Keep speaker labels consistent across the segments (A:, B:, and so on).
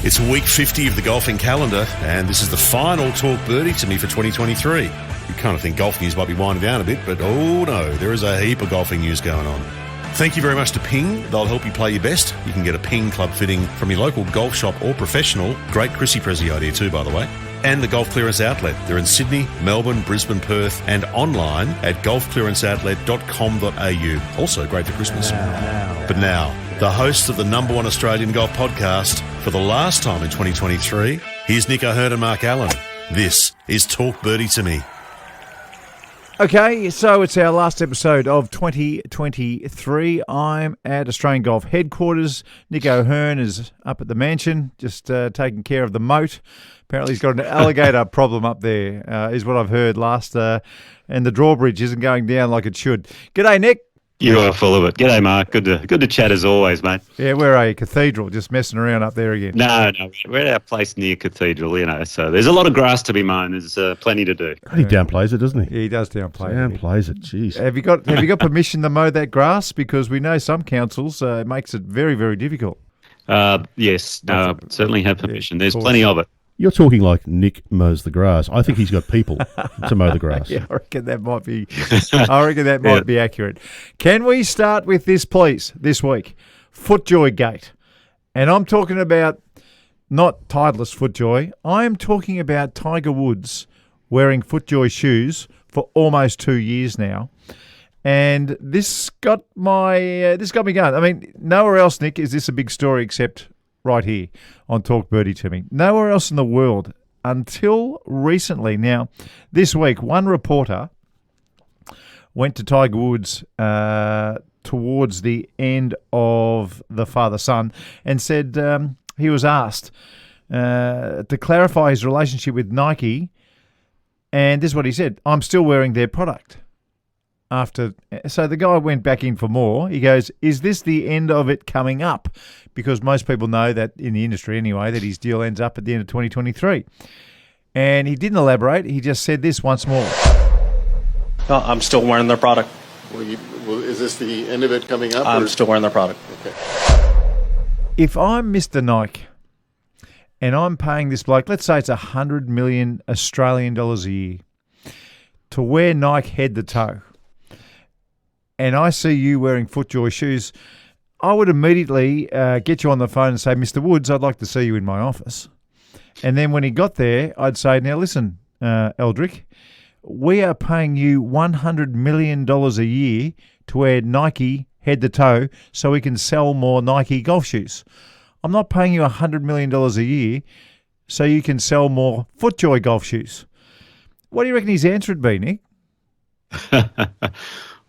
A: It's week 50 of the golfing calendar, and this is the final Talk Birdie To Me for 2023. You kind of think golf news might be winding down a bit, but oh no, there is a heap of golfing news going on. Thank you very much to Ping. They'll help you play your best. You can get a Ping club fitting from your local golf shop or professional. Great Chrissy Prezi idea too, by the way. And the Golf Clearance Outlet. They're in Sydney, Melbourne, Brisbane, Perth, and online at golfclearanceoutlet.com.au. Also great for Christmas. But now, the host of the #1 Australian golf podcast for the last time in 2023, here's Nick O'Hearn and Mark Allen. This is Talk Birdie To Me.
B: Okay, so it's our last episode of 2023. I'm at Australian Golf Headquarters. Nick O'Hearn is up at the mansion, just taking care of the moat. Apparently he's got an alligator problem up there, is what I've heard last, and the drawbridge isn't going down like it should. G'day, Nick.
C: You are full of it. G'day, Mark. Good to chat as always, mate.
B: Yeah, we're a cathedral, just messing around up there again.
C: No, we're at our place near Cathedral, so there's a lot of grass to be mown. There's plenty to do.
D: He downplays it, doesn't he?
B: Yeah, he does downplay it.
D: Downplays it, jeez.
B: Have you got permission to mow that grass? Because we know some councils it makes it very, very difficult.
C: Yes, certainly have permission. There's plenty of it.
D: You're talking like Nick mows the grass. I think he's got people to mow the grass.
B: Yeah, I reckon that might be. Be accurate. Can we start with this, please? This week, Footjoy Gate, and I'm talking about not Titleist Footjoy. I am talking about Tiger Woods wearing Footjoy shoes for almost 2 years now, and this got me going. I mean, nowhere else, Nick, is this a big story except right here on Talk Birdie To Me. Nowhere else in the world until recently. Now, this week, one reporter went to Tiger Woods towards the end of the father-son and said he was asked to clarify his relationship with Nike, and this is what he said: "I'm still wearing their product." So the guy went back in for more. He goes, "Is this the end of it coming up?" Because most people know that, in the industry anyway, that his deal ends up at the end of 2023. And he didn't elaborate. He just said this once more.
E: No, I'm still wearing their product.
F: Well, is this the end of it coming up?
E: I'm still wearing their product.
F: Okay.
B: If I'm Mr. Nike and I'm paying this bloke, let's say it's 100 million Australian dollars a year, to wear Nike head to toe, and I see you wearing Footjoy shoes, I would immediately get you on the phone and say, "Mr. Woods, I'd like to see you in my office." And then when he got there, I'd say, "Now listen, Eldrick, we are paying you $100 million a year to wear Nike head to toe so we can sell more Nike golf shoes. I'm not paying you $100 million a year so you can sell more Footjoy golf shoes." What do you reckon his answer would be, Nick?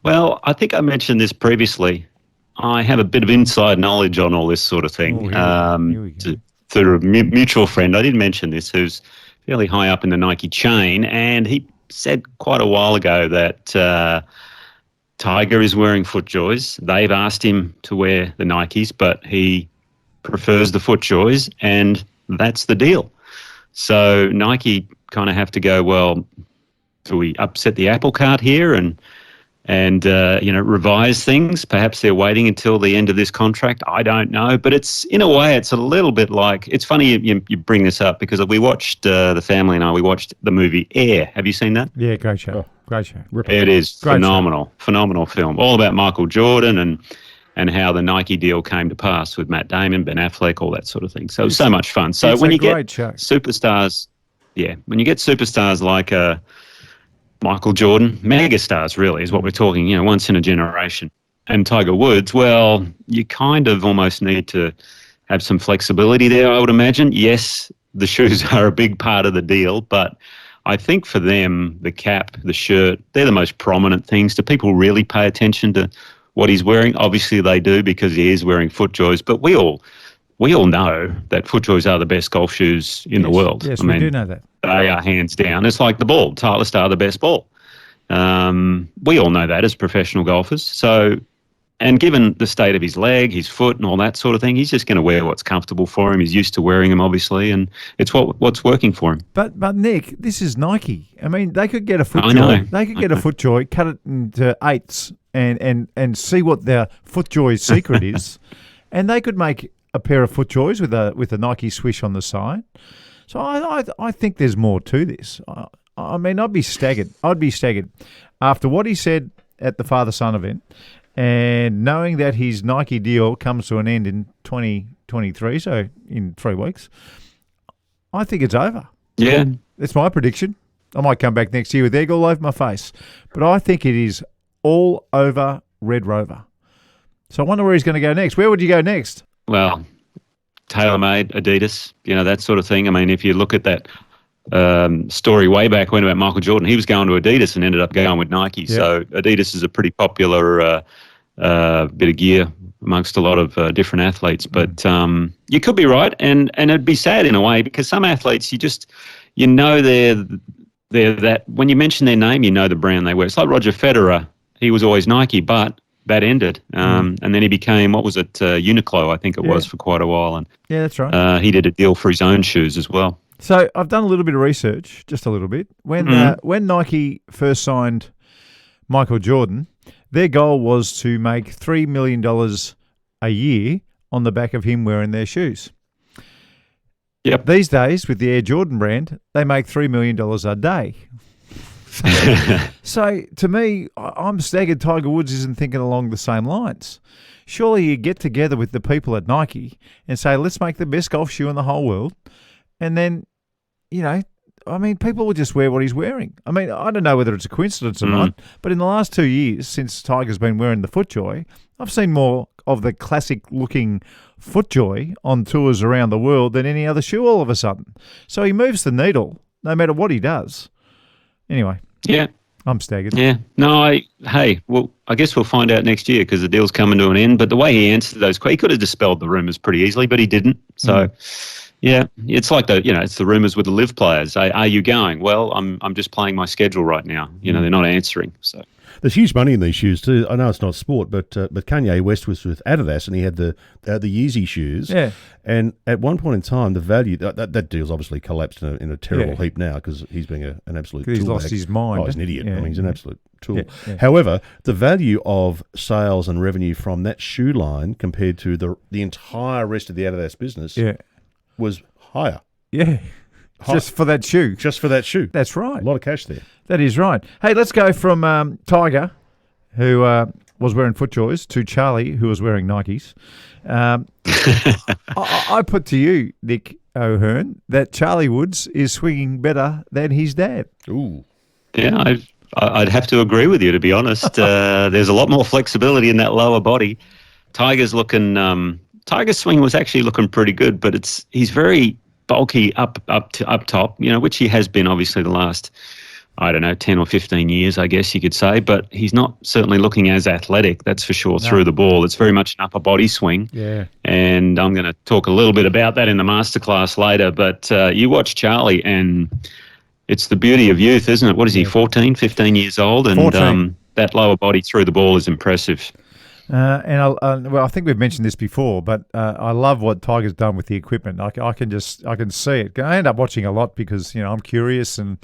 C: Well, I think I mentioned this previously. I have a bit of inside knowledge on all this sort of thing. Through a mutual friend, I did mention this, who's fairly high up in the Nike chain, and he said quite a while ago that Tiger is wearing Footjoys. They've asked him to wear the Nikes, but he prefers the Footjoys, and that's the deal. So Nike kind of have to go, well, do we upset the apple cart here and revise things? Perhaps they're waiting until the end of this contract. I don't know. But it's, in a way, it's a little bit like, it's funny you bring this up because we watched, the family and I, we watched the movie Air. Have you seen that?
B: Yeah, great show. Great show.
C: It is phenomenal film. All about Michael Jordan and how the Nike deal came to pass with Matt Damon, Ben Affleck, all that sort of thing. So it was so much fun. So when you get superstars, when you get superstars like Michael Jordan, megastars really is what we're talking, once in a generation. And Tiger Woods, well, you kind of almost need to have some flexibility there, I would imagine. Yes, the shoes are a big part of the deal, but I think for them, the cap, the shirt, they're the most prominent things. Do people really pay attention to what he's wearing? Obviously they do because he is wearing Footjoys, but we all know that Footjoys are the best golf shoes in the world.
B: Yes, we do know that.
C: They are hands down. It's like the ball. Titleist are the best ball. We all know that as professional golfers. So, and given the state of his leg, his foot and all that sort of thing, he's just going to wear what's comfortable for him. He's used to wearing them, obviously, and it's what's working for him.
B: But Nick, this is Nike. I mean, they could get a Footjoy. They could get a Footjoy, cut it into eighths and see what their Footjoy's secret is, and they could make a pair of Footjoys with a Nike swish on the side. So I think there's more to this. I mean, I'd be staggered. After what he said at the father-son event, and knowing that his Nike deal comes to an end in 2023, so in 3 weeks, I think it's over.
C: Yeah.
B: That's my prediction. I might come back next year with egg all over my face. But I think it is all over Red Rover. So I wonder where he's going to go next. Where would you go next?
C: Well, TaylorMade, Adidas, that sort of thing. I mean, if you look at that story way back when about Michael Jordan, he was going to Adidas and ended up going with Nike. Yeah. So Adidas is a pretty popular bit of gear amongst a lot of different athletes. But you could be right, and it'd be sad in a way because some athletes, they're that when you mention their name, the brand they wear. It's like Roger Federer. He was always Nike, but that ended. And then he became, Uniqlo, I think it was, for quite a while. And
B: yeah, that's right.
C: He did a deal for his own shoes as well.
B: So I've done a little bit of research, just a little bit. When Nike first signed Michael Jordan, their goal was to make $3 million a year on the back of him wearing their shoes.
C: Yep.
B: These days, with the Air Jordan brand, they make $3 million a day. So to me, I'm staggered Tiger Woods isn't thinking along the same lines. Surely you get together with the people at Nike and say, let's make the best golf shoe in the whole world. And then, people will just wear what he's wearing. I mean, I don't know whether it's a coincidence or not, but in the last 2 years, since Tiger's been wearing the Footjoy, I've seen more of the classic-looking Footjoy on tours around the world than any other shoe all of a sudden. So he moves the needle no matter what he does. Anyway.
C: Yeah.
B: I'm staggered.
C: Yeah. No, I guess we'll find out next year because the deal's coming to an end. But the way he answered those questions, he could have dispelled the rumours pretty easily, but he didn't. So, yeah, it's like it's the rumours with the LIV players. Are you going? Well, I'm just playing my schedule right now. They're not answering. So
D: there's huge money in these shoes too. I know it's not sport, but Kanye West was with Adidas and he had the Yeezy shoes.
B: Yeah.
D: And at one point in time, the value that deal's obviously collapsed in a terrible heap now because he's being an absolute tool.
B: He's lost his mind.
D: Oh, he's an idiot.
B: Yeah.
D: I mean, he's an absolute tool.
B: Yeah.
D: However, the value of sales and revenue from that shoe line compared to the entire rest of the Adidas business was higher.
B: Yeah. Just for that shoe.
D: Just for that shoe.
B: That's right.
D: A lot of cash there.
B: That is right. Hey, let's go from Tiger, who was wearing Footjoys, to Charlie, who was wearing Nikes. I put to you, Nick O'Hearn, that Charlie Woods is swinging better than his dad.
D: Ooh.
C: Yeah, I'd have to agree with you, to be honest. There's a lot more flexibility in that lower body. Tiger's swing was actually looking pretty good, but he's very bulky up top, which he has been obviously the last, 10 or 15 years, I guess you could say, but he's not certainly looking as athletic, that's for sure, through the ball. It's very much an upper body swing.
B: Yeah.
C: And I'm going to talk a little bit about that in the masterclass later, but you watch Charlie and it's the beauty of youth, isn't it? What is he, 14, 15 years old? And that lower body through the ball is impressive.
B: I think we've mentioned this before, but I love what Tiger's done with the equipment. I can see it. I end up watching a lot because I'm curious, and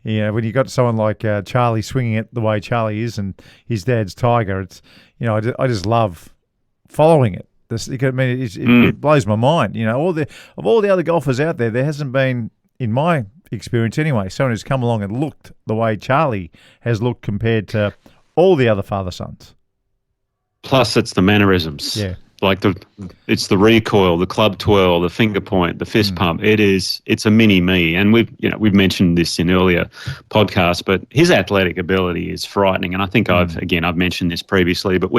B: when you got someone like Charlie swinging it the way Charlie is, and his dad's Tiger, it's I just love following it. It blows my mind. All the other golfers out there hasn't been, in my experience anyway, someone who's come along and looked the way Charlie has looked compared to all the other father-sons.
C: Plus, it's the mannerisms.
B: Yeah.
C: Like it's the recoil, the club twirl, the finger point, the fist pump. It's a mini me. And we've mentioned this in earlier podcasts, but his athletic ability is frightening. And I think I've mentioned this previously, but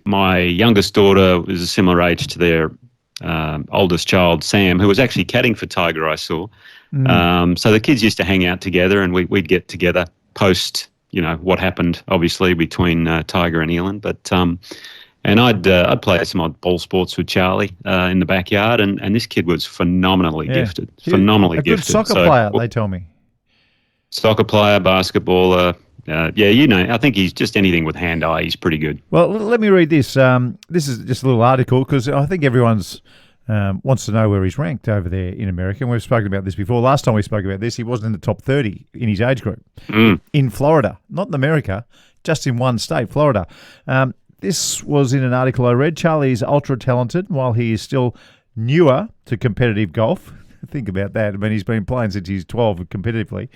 C: my youngest daughter was a similar age to their oldest child, Sam, who was actually caddying for Tiger, I saw. So the kids used to hang out together and we'd get together post what happened, obviously, between Tiger and Elin. But and I'd play some odd ball sports with Charlie in the backyard, and this kid was phenomenally gifted. Phenomenally gifted.
B: A good soccer player, they tell me.
C: Soccer player, basketballer. I think he's just anything with hand-eye. He's pretty good.
B: Well, let me read this. This is just a little article because I think everyone's wants to know where he's ranked over there in America. And we've spoken about this before. Last time we spoke about this, he wasn't in the top 30 in his age group in Florida, not in America, just in one state, Florida. this was in an article I read. Charlie is ultra talented while he is still newer to competitive golf. Think about that. I mean, he's been playing since he's 12 competitively.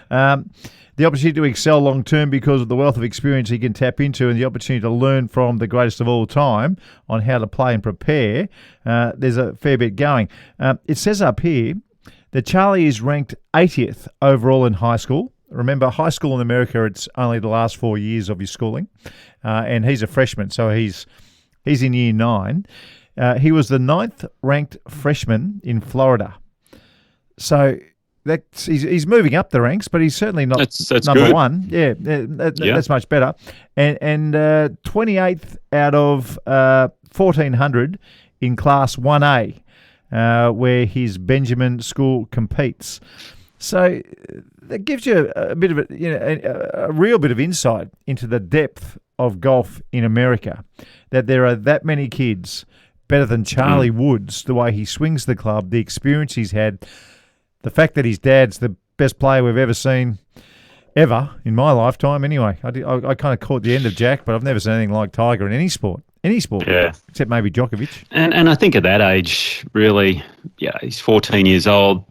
B: The opportunity to excel long term because of the wealth of experience he can tap into and the opportunity to learn from the greatest of all time on how to play and prepare. There's a fair bit going. It says up here that Charlie is ranked 80th overall in high school. Remember, high school in America, it's only the last 4 years of his schooling. And he's a freshman, so he's in year 9. He was the 9th ranked freshman in Florida. So he's moving up the ranks, but he's certainly not
C: that's
B: number
C: good.
B: 1. Yeah, that's much better. And 28th out of 1,400 in Class 1A, where his Benjamin school competes. So that gives you a bit of a real bit of insight into the depth of golf in America, that there are that many kids better than Charlie Woods, the way he swings the club, the experience he's had, the fact that his dad's the best player we've ever seen, ever, in my lifetime anyway. I kind of caught the end of Jack, but I've never seen anything like Tiger in any sport. Yeah. Except maybe Djokovic.
C: And I think at that age, really, he's 14 years old.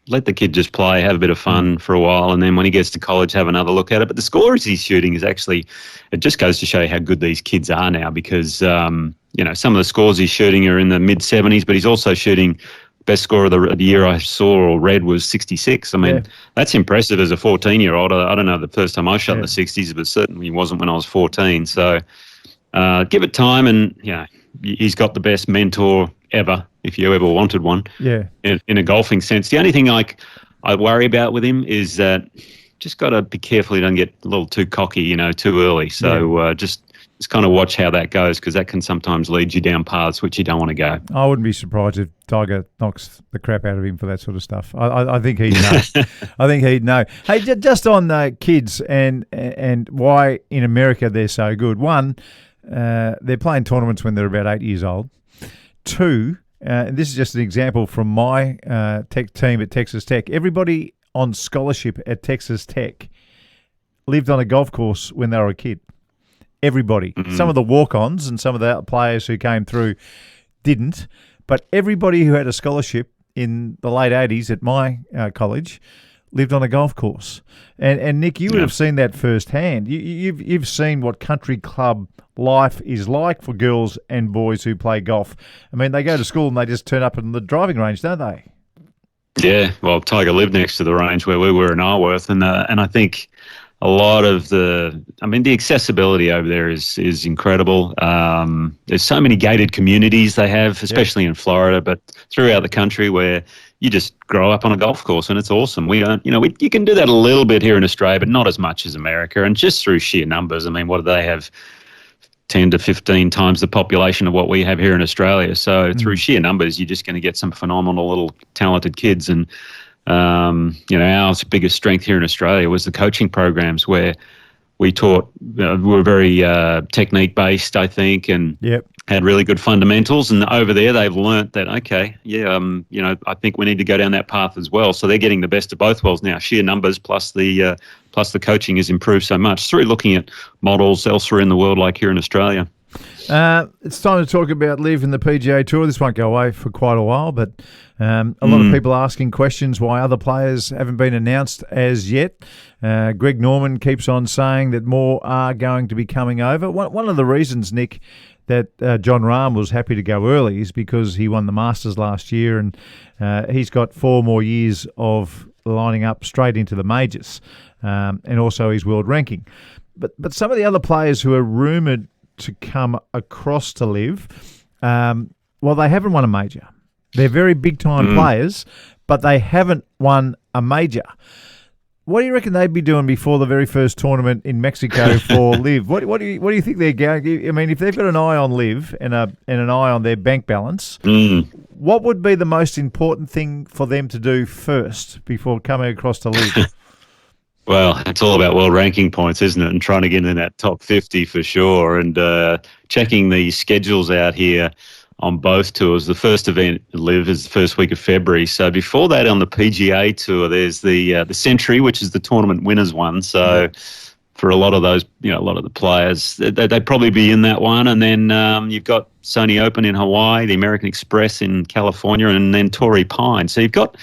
C: Let the kid just play, have a bit of fun for a while, and then when he gets to college, have another look at it. But the scores he's shooting is actually, it just goes to show you how good these kids are now because, some of the scores he's shooting are in the mid-70s, but he's also shooting best score of the year I saw or read was 66. I mean, that's impressive as a 14-year-old. I don't know the first time I shot in the 60s, but certainly wasn't when I was 14. So give it time, and he's got the best mentor ever, if you ever wanted one. Yeah. In a golfing sense, the only thing I worry about with him is that just got to be careful he doesn't get a little too cocky, too early. So just kind of watch how that goes because that can sometimes lead you down paths which you don't want to go.
B: I wouldn't be surprised if Tiger knocks the crap out of him for that sort of stuff. I think he'd know. I think he'd know. Hey, just on kids and why in America they're so good. One, they're playing tournaments when they're about 8 years old. 2, and this is just an example from my tech team at Texas Tech. Everybody on scholarship at Texas Tech lived on a golf course when they were a kid. Everybody. Mm-hmm. Some of the walk-ons and some of the players who came through didn't, but everybody who had a scholarship in the late 80s at my college lived on a golf course. And Nick, you would have seen that firsthand. You've seen what country club life is like for girls and boys who play golf. I mean, they go to school and they just turn up in the driving range, don't they?
C: Yeah, well, Tiger lived next to the range where we were in Arworth, and I think a lot of the accessibility over there is incredible. There's so many gated communities they have, especially in Florida, but throughout the country where you just grow up on a golf course and it's awesome. We don't, you can do that a little bit here in Australia, but not as much as America. And just through sheer numbers, I mean, what do they have? 10 to 15 times the population of what we have here in Australia. So through sheer numbers, you're just going to get some phenomenal little talented kids. And our biggest strength here in Australia was the coaching programs where we taught, we were very technique based, I think, and had really good fundamentals. And over there, they've learnt that, I think we need to go down that path as well. So they're getting the best of both worlds now. Sheer numbers plus the coaching has improved so much through looking at models elsewhere in the world, like here in Australia.
B: It's time to talk about LIV and the PGA Tour. This won't go away for quite a while, but a lot of people asking questions why other players haven't been announced as yet. Greg Norman keeps on saying that more are going to be coming over. One of the reasons, Nick, that John Rahm was happy to go early is because he won the Masters last year and he's got 4 more years of lining up straight into the majors and also his world ranking. But some of the other players who are rumoured to come across to LIV, they haven't won a major. They're very big-time players, but they haven't won a major. What do you reckon they'd be doing before the very first tournament in Mexico for LIV? What do you think they're going? I mean, if they've got an eye on LIV and an eye on their bank balance, what would be the most important thing for them to do first before coming across to LIV?
C: Well, it's all about world ranking points, isn't it? And trying to get in that top 50 for sure. And checking the schedules out here on both tours. The first event at LIV is the first week of February. So before that, on the PGA Tour, there's the Century, which is the tournament winners one. So for a lot of those, a lot of the players. They'd probably be in that one. And then you've got Sony Open in Hawaii, the American Express in California, and then Torrey Pine. So you've got,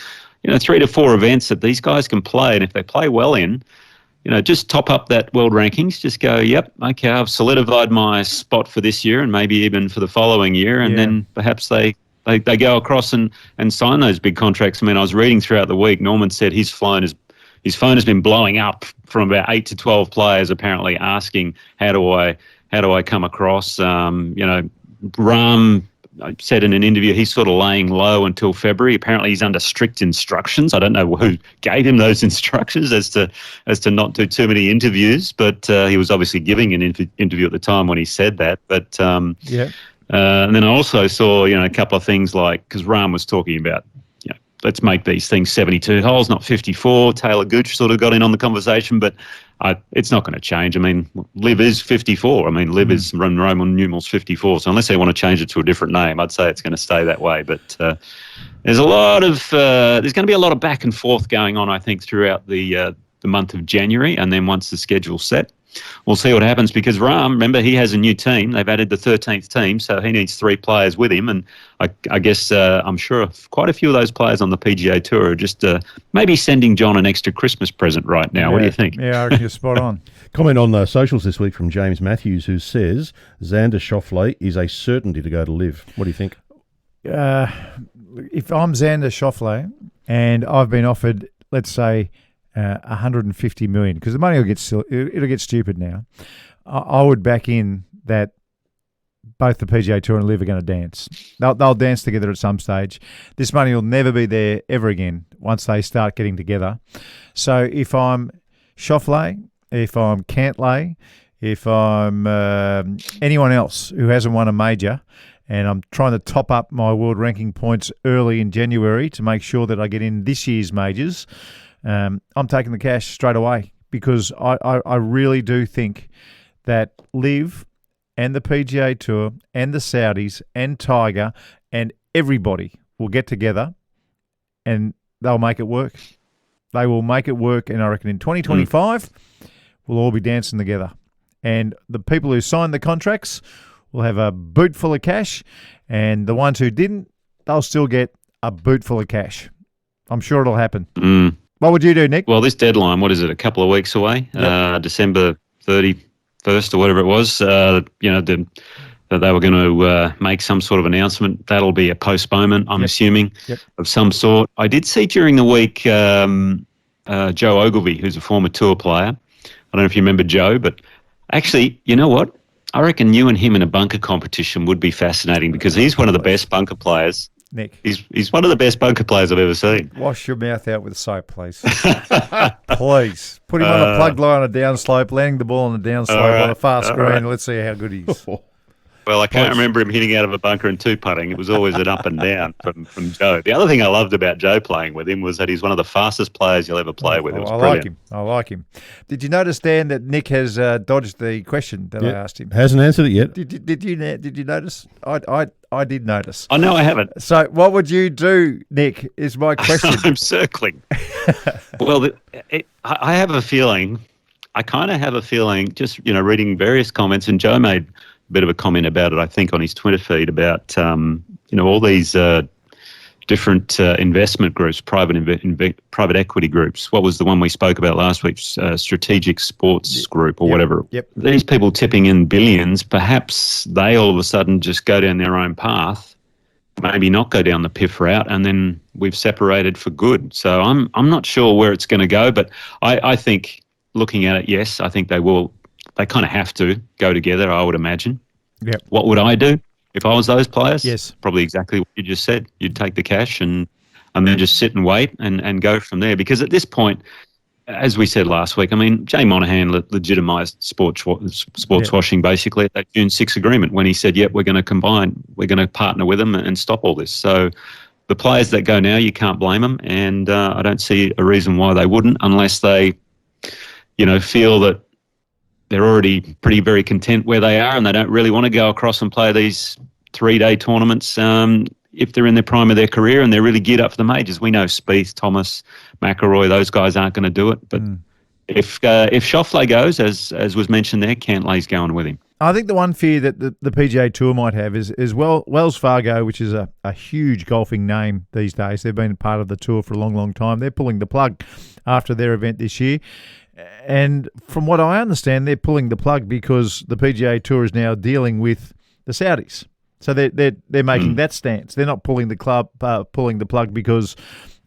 C: 3 to 4 events that these guys can play. And if they play well in, just top up that world rankings. Just go, yep, okay, I've solidified my spot for this year and maybe even for the following year. And then perhaps they go across and sign those big contracts. I mean, I was reading throughout the week, Norman said his phone has been blowing up from about 8 to 12 players apparently asking, how do I come across? Rahm said in an interview he's sort of laying low until February. Apparently he's under strict instructions. I don't know who gave him those instructions as to not do too many interviews, but he was obviously giving an interview at the time when he said that. But and then I also saw a couple of things like, because Rahm was talking about, let's make these things 72 holes, not 54. Taylor Gooch sort of got in on the conversation, but it's not going to change. I mean, LIV is 54. I mean, LIV is Roman numerals 54. So unless they want to change it to a different name, I'd say it's going to stay that way. But there's going to be a lot of back and forth going on, I think, throughout the month of January. And then once the schedule's set, we'll see what happens, because Rahm, remember, he has a new team. They've added the 13th team, so he needs 3 players with him. And I guess I'm sure quite a few of those players on the PGA Tour are just maybe sending John an extra Christmas present right now. What do you think?
B: Yeah, I reckon you're spot on.
D: Comment on the socials this week from James Matthews, who says Xander Schauffele is a certainty to go to LIV. What do you think?
B: If I'm Xander Schauffele and I've been offered, let's say, 150 million, because the money it'll get stupid now. I would back in that both the PGA Tour and LIV are going to dance. They'll dance together at some stage. This money will never be there ever again once they start getting together. So if I'm Schauffele, if I'm Cantlay, if I'm anyone else who hasn't won a major, and I'm trying to top up my world ranking points early in January to make sure that I get in this year's majors, I'm taking the cash straight away, because I really do think that LIV and the PGA Tour and the Saudis and Tiger and everybody will get together and they'll make it work. They will make it work, and I reckon in 2025 we'll all be dancing together. And the people who signed the contracts will have a boot full of cash, and the ones who didn't, they'll still get a boot full of cash. I'm sure it'll happen. What would you do, Nick?
C: Well, this deadline, what is it, a couple of weeks away? Yep. December 31st or whatever it was, that they were going to make some sort of announcement. That'll be a postponement, I'm assuming, of some sort. I did see during the week Joe Ogilvy, who's a former tour player. I don't know if you remember Joe, but actually, you know what? I reckon you and him in a bunker competition would be fascinating, because he's one of the best bunker players.
B: Nick.
C: He's one of the best bunker players I've ever seen.
B: Wash your mouth out with soap, please. Please. Put him on a plug line on a downslope, landing the ball on a downslope on a fast green, and let's see how good he is.
C: Well, I can't remember him hitting out of a bunker and 2-putting. It was always an up and down from Joe. The other thing I loved about Joe playing with him was that he's one of the fastest players you'll ever play with. It was brilliant.
B: I like him. Did you notice, Dan, that Nick has dodged the question that I asked him?
D: Hasn't answered it yet.
B: Did you notice? I did notice.
C: Oh, no, I haven't.
B: So what would you do, Nick, is my question.
C: I'm circling. Well, I have a feeling, I kind of have a feeling, just, reading various comments, and Joe made a bit of a comment about it, I think, on his Twitter feed about, all these different investment groups, private equity groups. What was the one we spoke about last week? Strategic Sports Group or whatever.
B: Yep.
C: These people tipping in billions, perhaps they all of a sudden just go down their own path, maybe not go down the PIF route, and then we've separated for good. So I'm not sure where it's going to go, but I think, looking at it, yes, I think they will. They kind of have to go together, I would imagine.
B: Yep.
C: What would I do if I was those players?
B: Yes.
C: Probably exactly what you just said. You'd take the cash and then just sit and wait and go from there. Because at this point, as we said last week, I mean, Jay Monahan legitimised sports washing basically at that June 6 agreement when he said, yep, we're going to partner with them and stop all this. So the players that go now, you can't blame them. And I don't see a reason why they wouldn't, unless they, feel that they're already very content where they are and they don't really want to go across and play these 3-day tournaments if they're in the prime of their career and they're really geared up for the majors. We know Spieth, Thomas, McIlroy, those guys aren't going to do it. But, if Schauffele goes, as was mentioned there, Cantlay's going with him.
B: I think the one fear that the PGA Tour might have is Wells Fargo, which is a huge golfing name these days. They've been part of the tour for a long, long time. They're pulling the plug after their event this year. And from what I understand, they're pulling the plug because the PGA Tour is now dealing with the Saudis. So they're making that stance. They're not pulling the plug because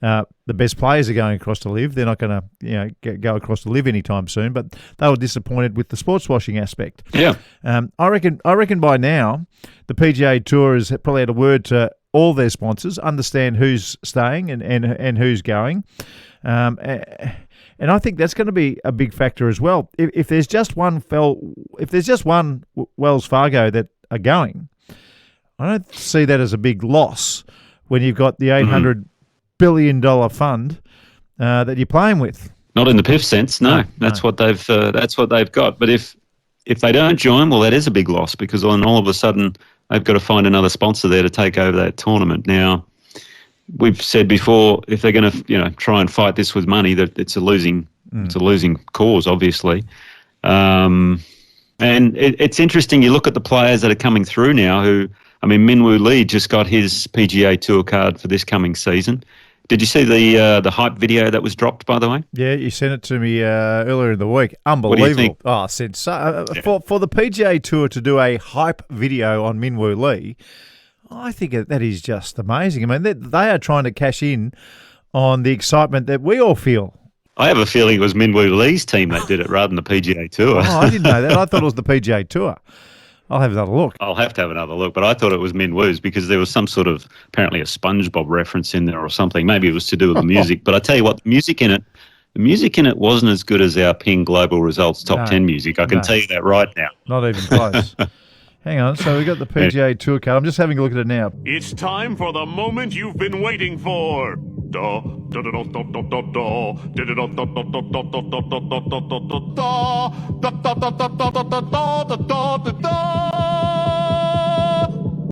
B: the best players are going across to LIV. They're not going to go across to LIV anytime soon. But they were disappointed with the sports washing aspect.
C: Yeah,
B: I reckon by now the PGA Tour has probably had a word to all their sponsors, understand who's staying and who's going. And I think that's going to be a big factor as well. If there's just one Wells Fargo that are going, I don't see that as a big loss when you've got the $800 billion fund that you're playing with.
C: Not in the PIF sense, no. That's what they've got. But if they don't join, well, that is a big loss because then all of a sudden they've got to find another sponsor there to take over that tournament. Now, we've said before, if they're going to try and fight this with money, that it's a losing cause, obviously. And it's interesting. You look at the players that are coming through now. Min Woo Lee just got his PGA Tour card for this coming season. Did you see the hype video that was dropped, by the way?
B: Yeah, you sent it to me earlier in the week. Unbelievable.
C: What do you think?
B: Oh, I said so. For the PGA Tour to do a hype video on Min Woo Lee, I think that is just amazing. I mean, they are trying to cash in on the excitement that we all feel.
C: I have a feeling it was Min Woo Lee's team that did it rather than the PGA Tour.
B: Oh, I didn't know that. I thought it was the PGA Tour. I'll have another look.
C: I'll have to have another look, but I thought it was Min Woo's because there was some sort of, apparently a SpongeBob reference in there or something. Maybe it was to do with the music. But I tell you what, the music in it wasn't as good as our Ping Global Results Top 10 music. I can tell you that right now.
B: Not even close. Hang on, so we got the PGA Tour card. I'm just having a look at it now.
G: It's time for the moment you've been waiting for.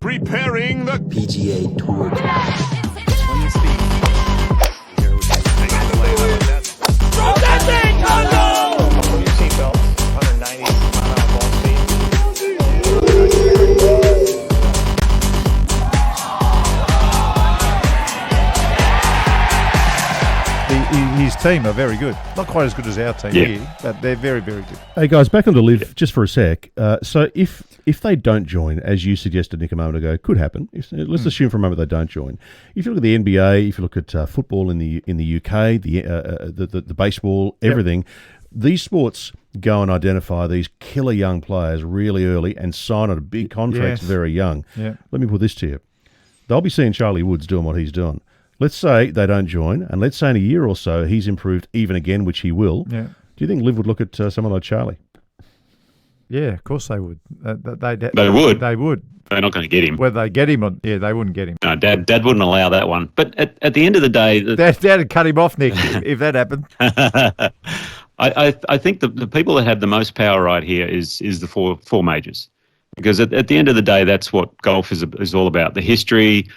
G: Preparing the
H: PGA Tour card.
G: Drop that thing, Congo!
I: Your seatbelt, 190 mile ball speed.
B: His team are very good. Not quite as good as our team here, but they're very, very good.
D: Hey, guys, back on the LIV just for a sec. So if they don't join, as you suggested, Nick, a moment ago, could happen. Let's assume for a moment they don't join. If you look at the NBA, if you look at football in the UK, the baseball, everything, these sports go and identify these killer young players really early and sign on big contracts very young.
B: Yeah. Let
D: me put this to you. They'll be seeing Charlie Woods doing what he's doing. Let's say they don't join, and let's say in a year or so he's improved even again, which he will.
B: Yeah.
D: Do you think LIV would look at someone like Charlie?
B: Yeah, of course they would.
C: They would.
B: They would.
C: They're not going to get him.
B: Whether they get him or they wouldn't get him.
C: No, Dad wouldn't allow that one. But at the end of the day,
B: Dad would cut him off, Nick, if that happened.
C: I think the people that have the most power right here is the four majors, because at the end of the day, that's what golf is all about. The history,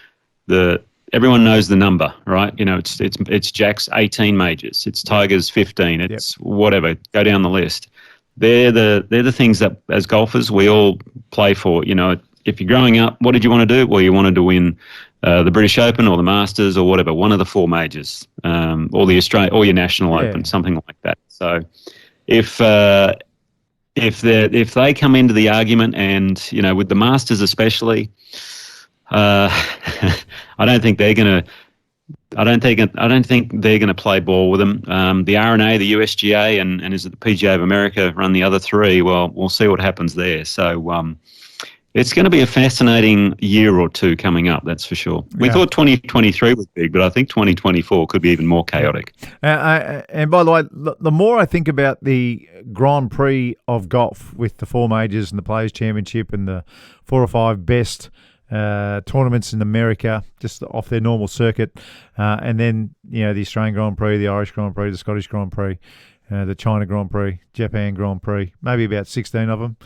C: everyone knows the number, right? It's Jack's 18 majors, it's Tiger's 15, it's whatever. Go down the list. They're the things that as golfers we all play for. If you're growing up, what did you want to do? Well, you wanted to win the British Open or the Masters or whatever, one of the four majors, or the Australian or your National Open, something like that. So if they come into the argument, and with the Masters especially, I don't think they're going to. I don't think they're going to play ball with them. The R&A, the USGA, and is it the PGA of America run the other three? Well, we'll see what happens there. So it's going to be a fascinating year or two coming up, that's for sure. We thought 2023 was big, but I think 2024 could be even more chaotic.
B: And by the way, the more I think about the Grand Prix of golf with the four majors and the Players' Championship and the 4 or 5 best tournaments in America, just off their normal circuit, and then the Australian Grand Prix, the Irish Grand Prix, the Scottish Grand Prix, the China Grand Prix, Japan Grand Prix, maybe about 16 of them.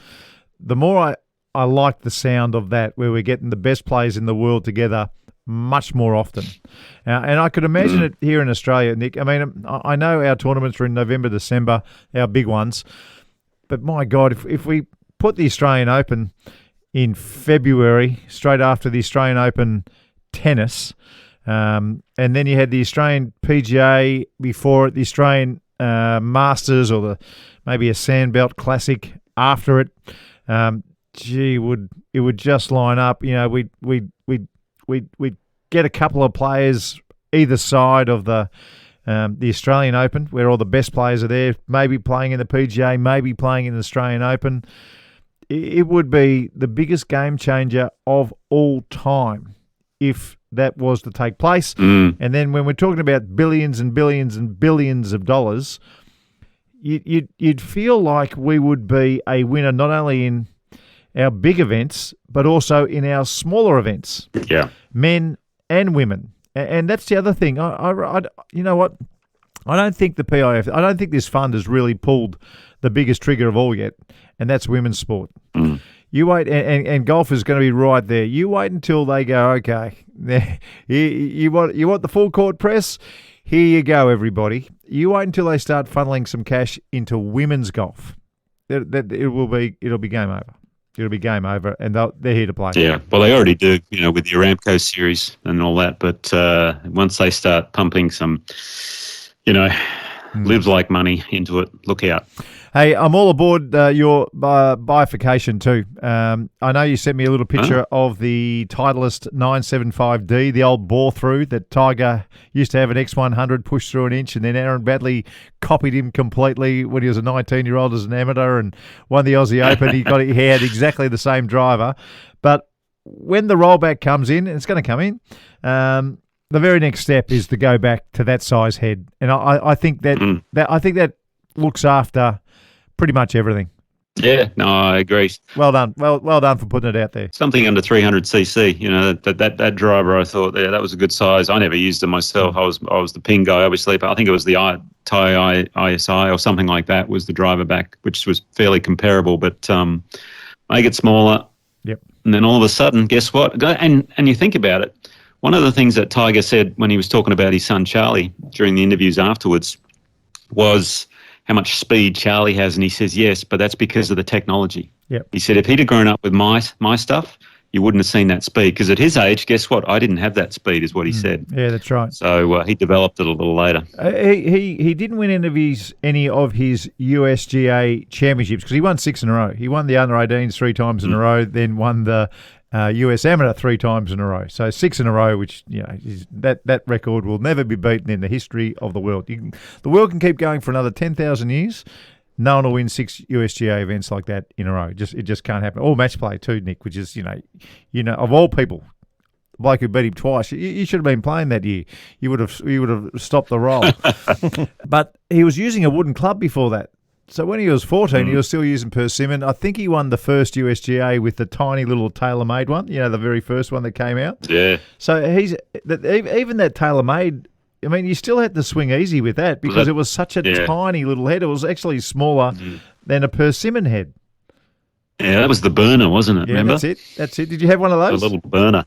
B: The more I like the sound of that, where we're getting the best players in the world together much more often. And I could imagine it here in Australia, Nick. I mean, I know our tournaments are in November, December, our big ones. But my God, if we put the Australian Open in February, straight after the Australian Open tennis, and then you had the Australian PGA before it, the Australian Masters, or maybe a Sandbelt Classic after it, it would just line up. You know, we'd get a couple of players either side of the Australian Open, where all the best players are there, maybe playing in the PGA, maybe playing in the Australian Open. It would be the biggest game changer of all time if that was to take place. And then when we're talking about billions and billions and billions of dollars, you'd feel like we would be a winner not only in our big events, but also in our smaller events.
C: Yeah.
B: Men and women. And that's the other thing. You know what? I don't think the PIF, I don't think this fund has really pulled the biggest trigger of all yet, and that's women's sport. You wait, and golf is going to be right there. You wait until they go, okay, you want the full court press? Here you go, everybody. You wait until they start funneling some cash into women's golf. It'll be game over. It'll be game over, and they're here to play.
C: Yeah, well, they already do, with the Aramco series and all that. But once they start pumping some, live-like money into it, look out.
B: Hey, I'm all aboard your bifurcation too. I know you sent me a little picture of the Titleist 975D, the old bore-through that Tiger used to have an X100 push through an inch, and then Aaron Baddeley copied him completely when he was a 19-year-old as an amateur and won the Aussie Open. He had exactly the same driver. But when the rollback comes in, and it's going to come in, the very next step is to go back to that size head. And I think that looks after pretty much everything.
C: Yeah, no, I agree.
B: Well done. Well done for putting it out there.
C: Something under 300cc. That driver, I thought, that was a good size. I never used it myself. I was the pin guy, obviously, but I think it was the Thai ISI or something like that was the driver back, which was fairly comparable, but make it smaller.
B: Yep.
C: And then all of a sudden, guess what? And you think about it. One of the things that Tiger said when he was talking about his son Charlie during the interviews afterwards was how much speed Charlie has, and he says yes, but that's because of the technology.
B: Yep.
C: He said if he'd have grown up with my stuff, you wouldn't have seen that speed, because at his age, guess what? I didn't have that speed, is what he said.
B: Yeah, that's right.
C: So he developed it a little later.
B: He didn't win any of his USGA championships because he won 6 in a row. He won the under-18s 3 times in a row, then won the US Amateur 3 times in a row. So 6 in a row, which that record will never be beaten in the history of the world. The world can keep going for another 10,000 years. No one will win 6 USGA events like that in a row. It just can't happen. Or match play too, Nick, which is of all people, the bloke who beat him twice. You should have been playing that year. You would have stopped the roll. But he was using a wooden club before that. So when he was 14, he was still using persimmon. I think he won the first USGA with the tiny little tailor-made one, the very first one that came out.
C: Yeah.
B: So even that tailor-made, I mean, you still had to swing easy with that because it was such a tiny little head. It was actually smaller than a persimmon head.
C: Yeah, that was the burner, wasn't it?
B: Yeah,
C: remember?
B: That's it. Did you have one of those?
C: A little burner.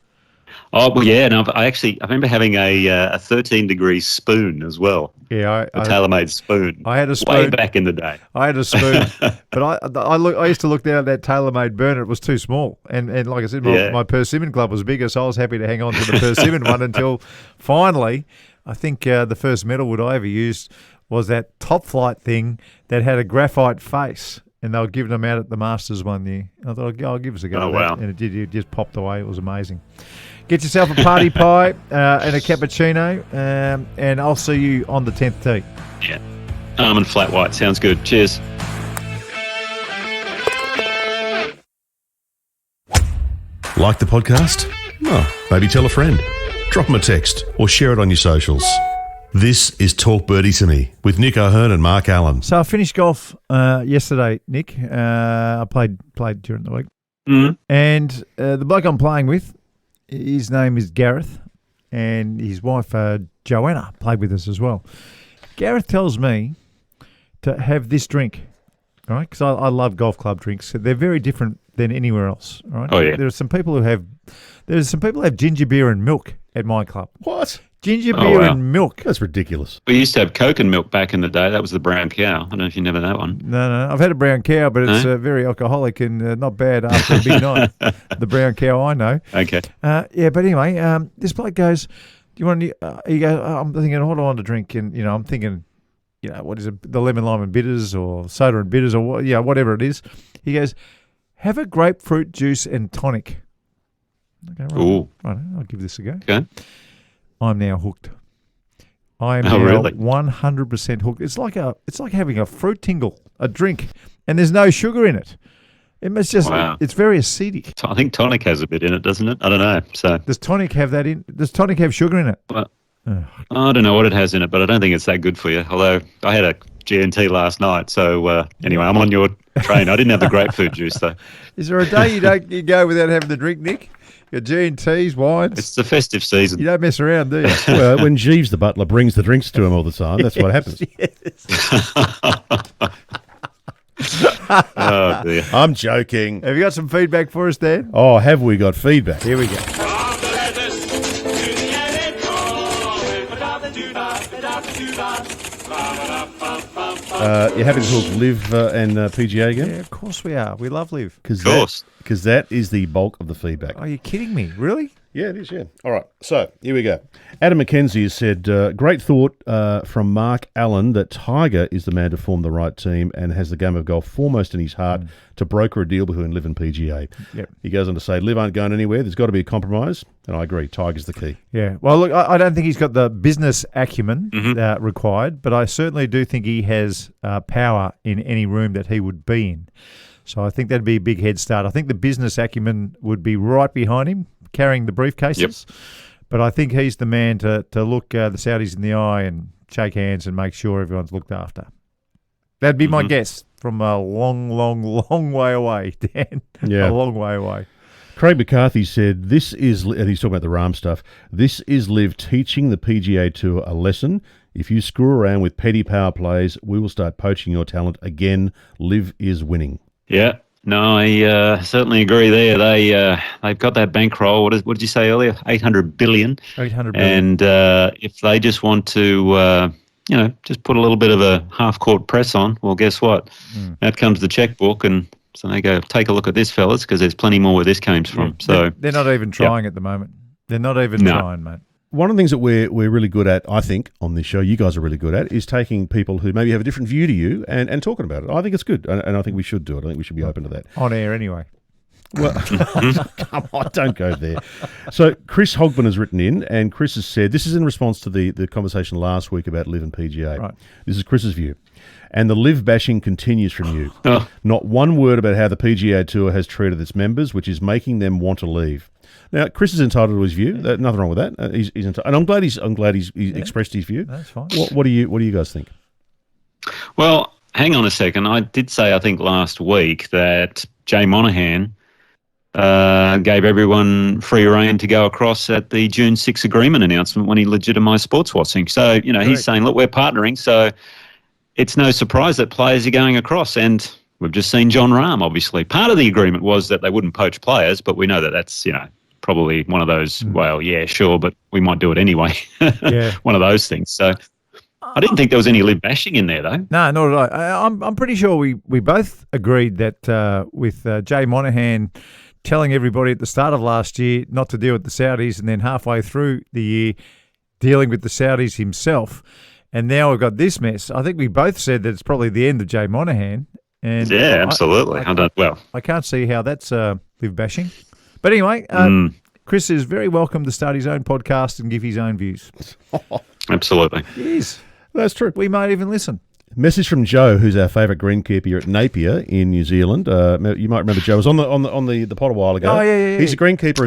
C: Oh, well, yeah. No, I remember having a 13-degree spoon as well.
B: Yeah,
C: a tailor-made spoon.
B: I had a spoon
C: way back in the day.
B: I had a spoon, but I used to look down at that tailor-made burner. It was too small, and like I said, my persimmon club was bigger, so I was happy to hang on to the persimmon one until finally, I think the first metal wood I ever used was that Top Flight thing that had a graphite face. And they were giving them out at the Masters one year. I thought, I'll give us a go.
C: Oh, wow.
B: And it just popped away. It was amazing. Get yourself a party pie and a cappuccino, and I'll see you on the 10th tee.
C: Yeah. Almond flat white. Sounds good. Cheers.
A: Like the podcast? Oh, maybe tell a friend. Drop them a text or share it on your socials. This is Talk Birdie To Me with Nick O'Hearn and Mark Allen.
B: So I finished golf yesterday, Nick. I played during the week.
C: Mm-hmm.
B: And the bloke I'm playing with, his name is Gareth, and his wife, Joanna, played with us as well. Gareth tells me to have this drink, all right, because I love golf club drinks. They're very different than anywhere else, all right?
C: Oh, yeah.
B: There are some people who have ginger beer and milk at my club.
D: What?
B: Ginger beer and milk.
D: That's ridiculous.
C: We used to have Coke and milk back in the day. That was the brown cow. I don't know if you never that one.
B: No. I've had a brown cow, but it's very alcoholic and not bad after a big night. The brown cow I know.
C: Okay.
B: But anyway, this bloke goes, do you want any, he goes, I'm thinking, what do I want to drink? And, I'm thinking, what is it, the lemon, lime and bitters or soda and bitters or whatever it is. He goes, have a grapefruit juice and tonic. Okay, right, I'll give this a go.
C: Okay.
B: I'm now hooked. I am now 100% hooked. It's like having a fruit tingle, a drink, and there's no sugar in it. It must just, it's very acidic.
C: I think tonic has a bit in it, doesn't it? I don't know. So
B: does tonic have that in? Does tonic have sugar in it?
C: Well, I don't know what it has in it, but I don't think it's that good for you. Although I had a G&T last night, so anyway, I'm on your train. I didn't have the grapefruit juice though.
B: Is there a day you go without having the drink, Nick? Your G&Ts, wines.
C: It's the festive season.
B: You don't mess around, do you?
D: Well, when Jeeves the butler brings the drinks to him all the time, that's what happens.
C: Oh dear.
D: I'm joking.
B: Have you got some feedback for us, Dan?
D: Oh, have we got feedback?
B: Here we go.
D: You're happy to talk LIV and PGA again?
B: Yeah, of course we are. We love LIV.
C: Of course.
D: Because that is the bulk of the feedback.
B: Are you kidding me? Really?
D: Yeah, it is, yeah. All right, so here we go. Adam McKenzie has said, great thought from Mark Allen that Tiger is the man to form the right team and has the game of golf foremost in his heart to broker a deal between LIV and PGA.
B: Yep.
D: He goes on to say, LIV aren't going anywhere. There's got to be a compromise. And I agree. Tiger's the key.
B: Yeah. Well, look, I don't think he's got the business acumen required, but I certainly do think he has power in any room that he would be in. So I think that'd be a big head start. I think the business acumen would be right behind him, carrying the briefcases. Yep. But I think he's the man to look the Saudis in the eye and shake hands and make sure everyone's looked after. That'd be my guess from a long way away, Dan.
D: Yeah.
B: A long way away.
D: Craig McCarthy said, this is, and he's talking about the Rahm stuff, this is LIV teaching the PGA Tour a lesson. If you screw around with petty power plays, we will start poaching your talent again. LIV is winning.
C: Yeah, no, I certainly agree there. They've got that bankroll. What did you say earlier? 800 billion.
B: 800 billion.
C: And if they just want to, just put a little bit of a half-court press on, well, guess what? Out comes the checkbook, and so they go, take a look at this, fellas, because there's plenty more where this came from. So
B: they're not even trying at the moment. They're not even trying, mate.
D: One of the things that we're really good at, I think, on this show, you guys are really good at, is taking people who maybe have a different view to you and talking about it. I think it's good, and I think we should do it. I think we should be open to that.
B: On air, anyway.
D: Well, come on, don't go there. So Chris Hogman has written in, and Chris has said, this is in response to the conversation last week about LIV and PGA.
B: Right.
D: This is Chris's view. And the LIV bashing continues from you. Not one word about how the PGA Tour has treated its members, which is making them want to leave. Now, Chris is entitled to his view. Nothing wrong with that. He's entitled, and I'm glad he's expressed his view.
B: That's fine.
D: What do you guys think?
C: Well, hang on a second. I did say, I think last week, that Jay Monahan gave everyone free rein to go across at the June 6 agreement announcement when he legitimised sports watching. So, he's saying, look, we're partnering. So it's no surprise that players are going across. And we've just seen John Rahm, obviously. Part of the agreement was that they wouldn't poach players, but we know that that's, probably one of those, well, yeah, sure, but we might do it anyway. One of those things. So I didn't think there was any LIV bashing in there, though.
B: No, not at all. I'm pretty sure we both agreed that with Jay Monahan telling everybody at the start of last year not to deal with the Saudis, and then halfway through the year dealing with the Saudis himself, and now we've got this mess. I think we both said that it's probably the end of Jay Monahan. And
C: yeah, absolutely.
B: I can't see how that's LIV bashing. But anyway, Chris is very welcome to start his own podcast and give his own views.
C: Absolutely.
B: Yes.
D: That's true.
B: We might even listen.
D: Message from Joe, who's our favourite greenkeeper at Napier in New Zealand. You might remember Joe was on the pod a while ago.
B: Oh, yeah.
D: He's a greenkeeper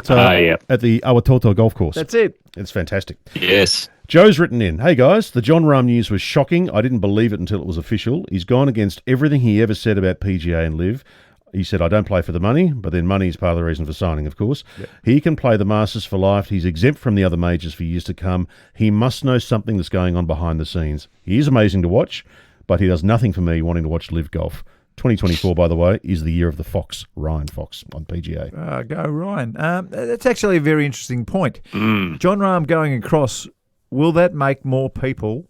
D: at the Awatoto Golf Course.
B: That's it.
D: It's fantastic.
C: Yes.
D: Joe's written in, hey guys, the John Rahm news was shocking. I didn't believe it until it was official. He's gone against everything he ever said about PGA and LIV. He said, I don't play for the money, but then money is part of the reason for signing, of course. Yep. He can play the Masters for life. He's exempt from the other majors for years to come. He must know something that's going on behind the scenes. He is amazing to watch, but he does nothing for me wanting to watch LIV golf. 2024, by the way, is the year of the Fox, Ryan Fox on PGA.
B: Go Ryan. That's actually a very interesting point. John Rahm going across, will that make more people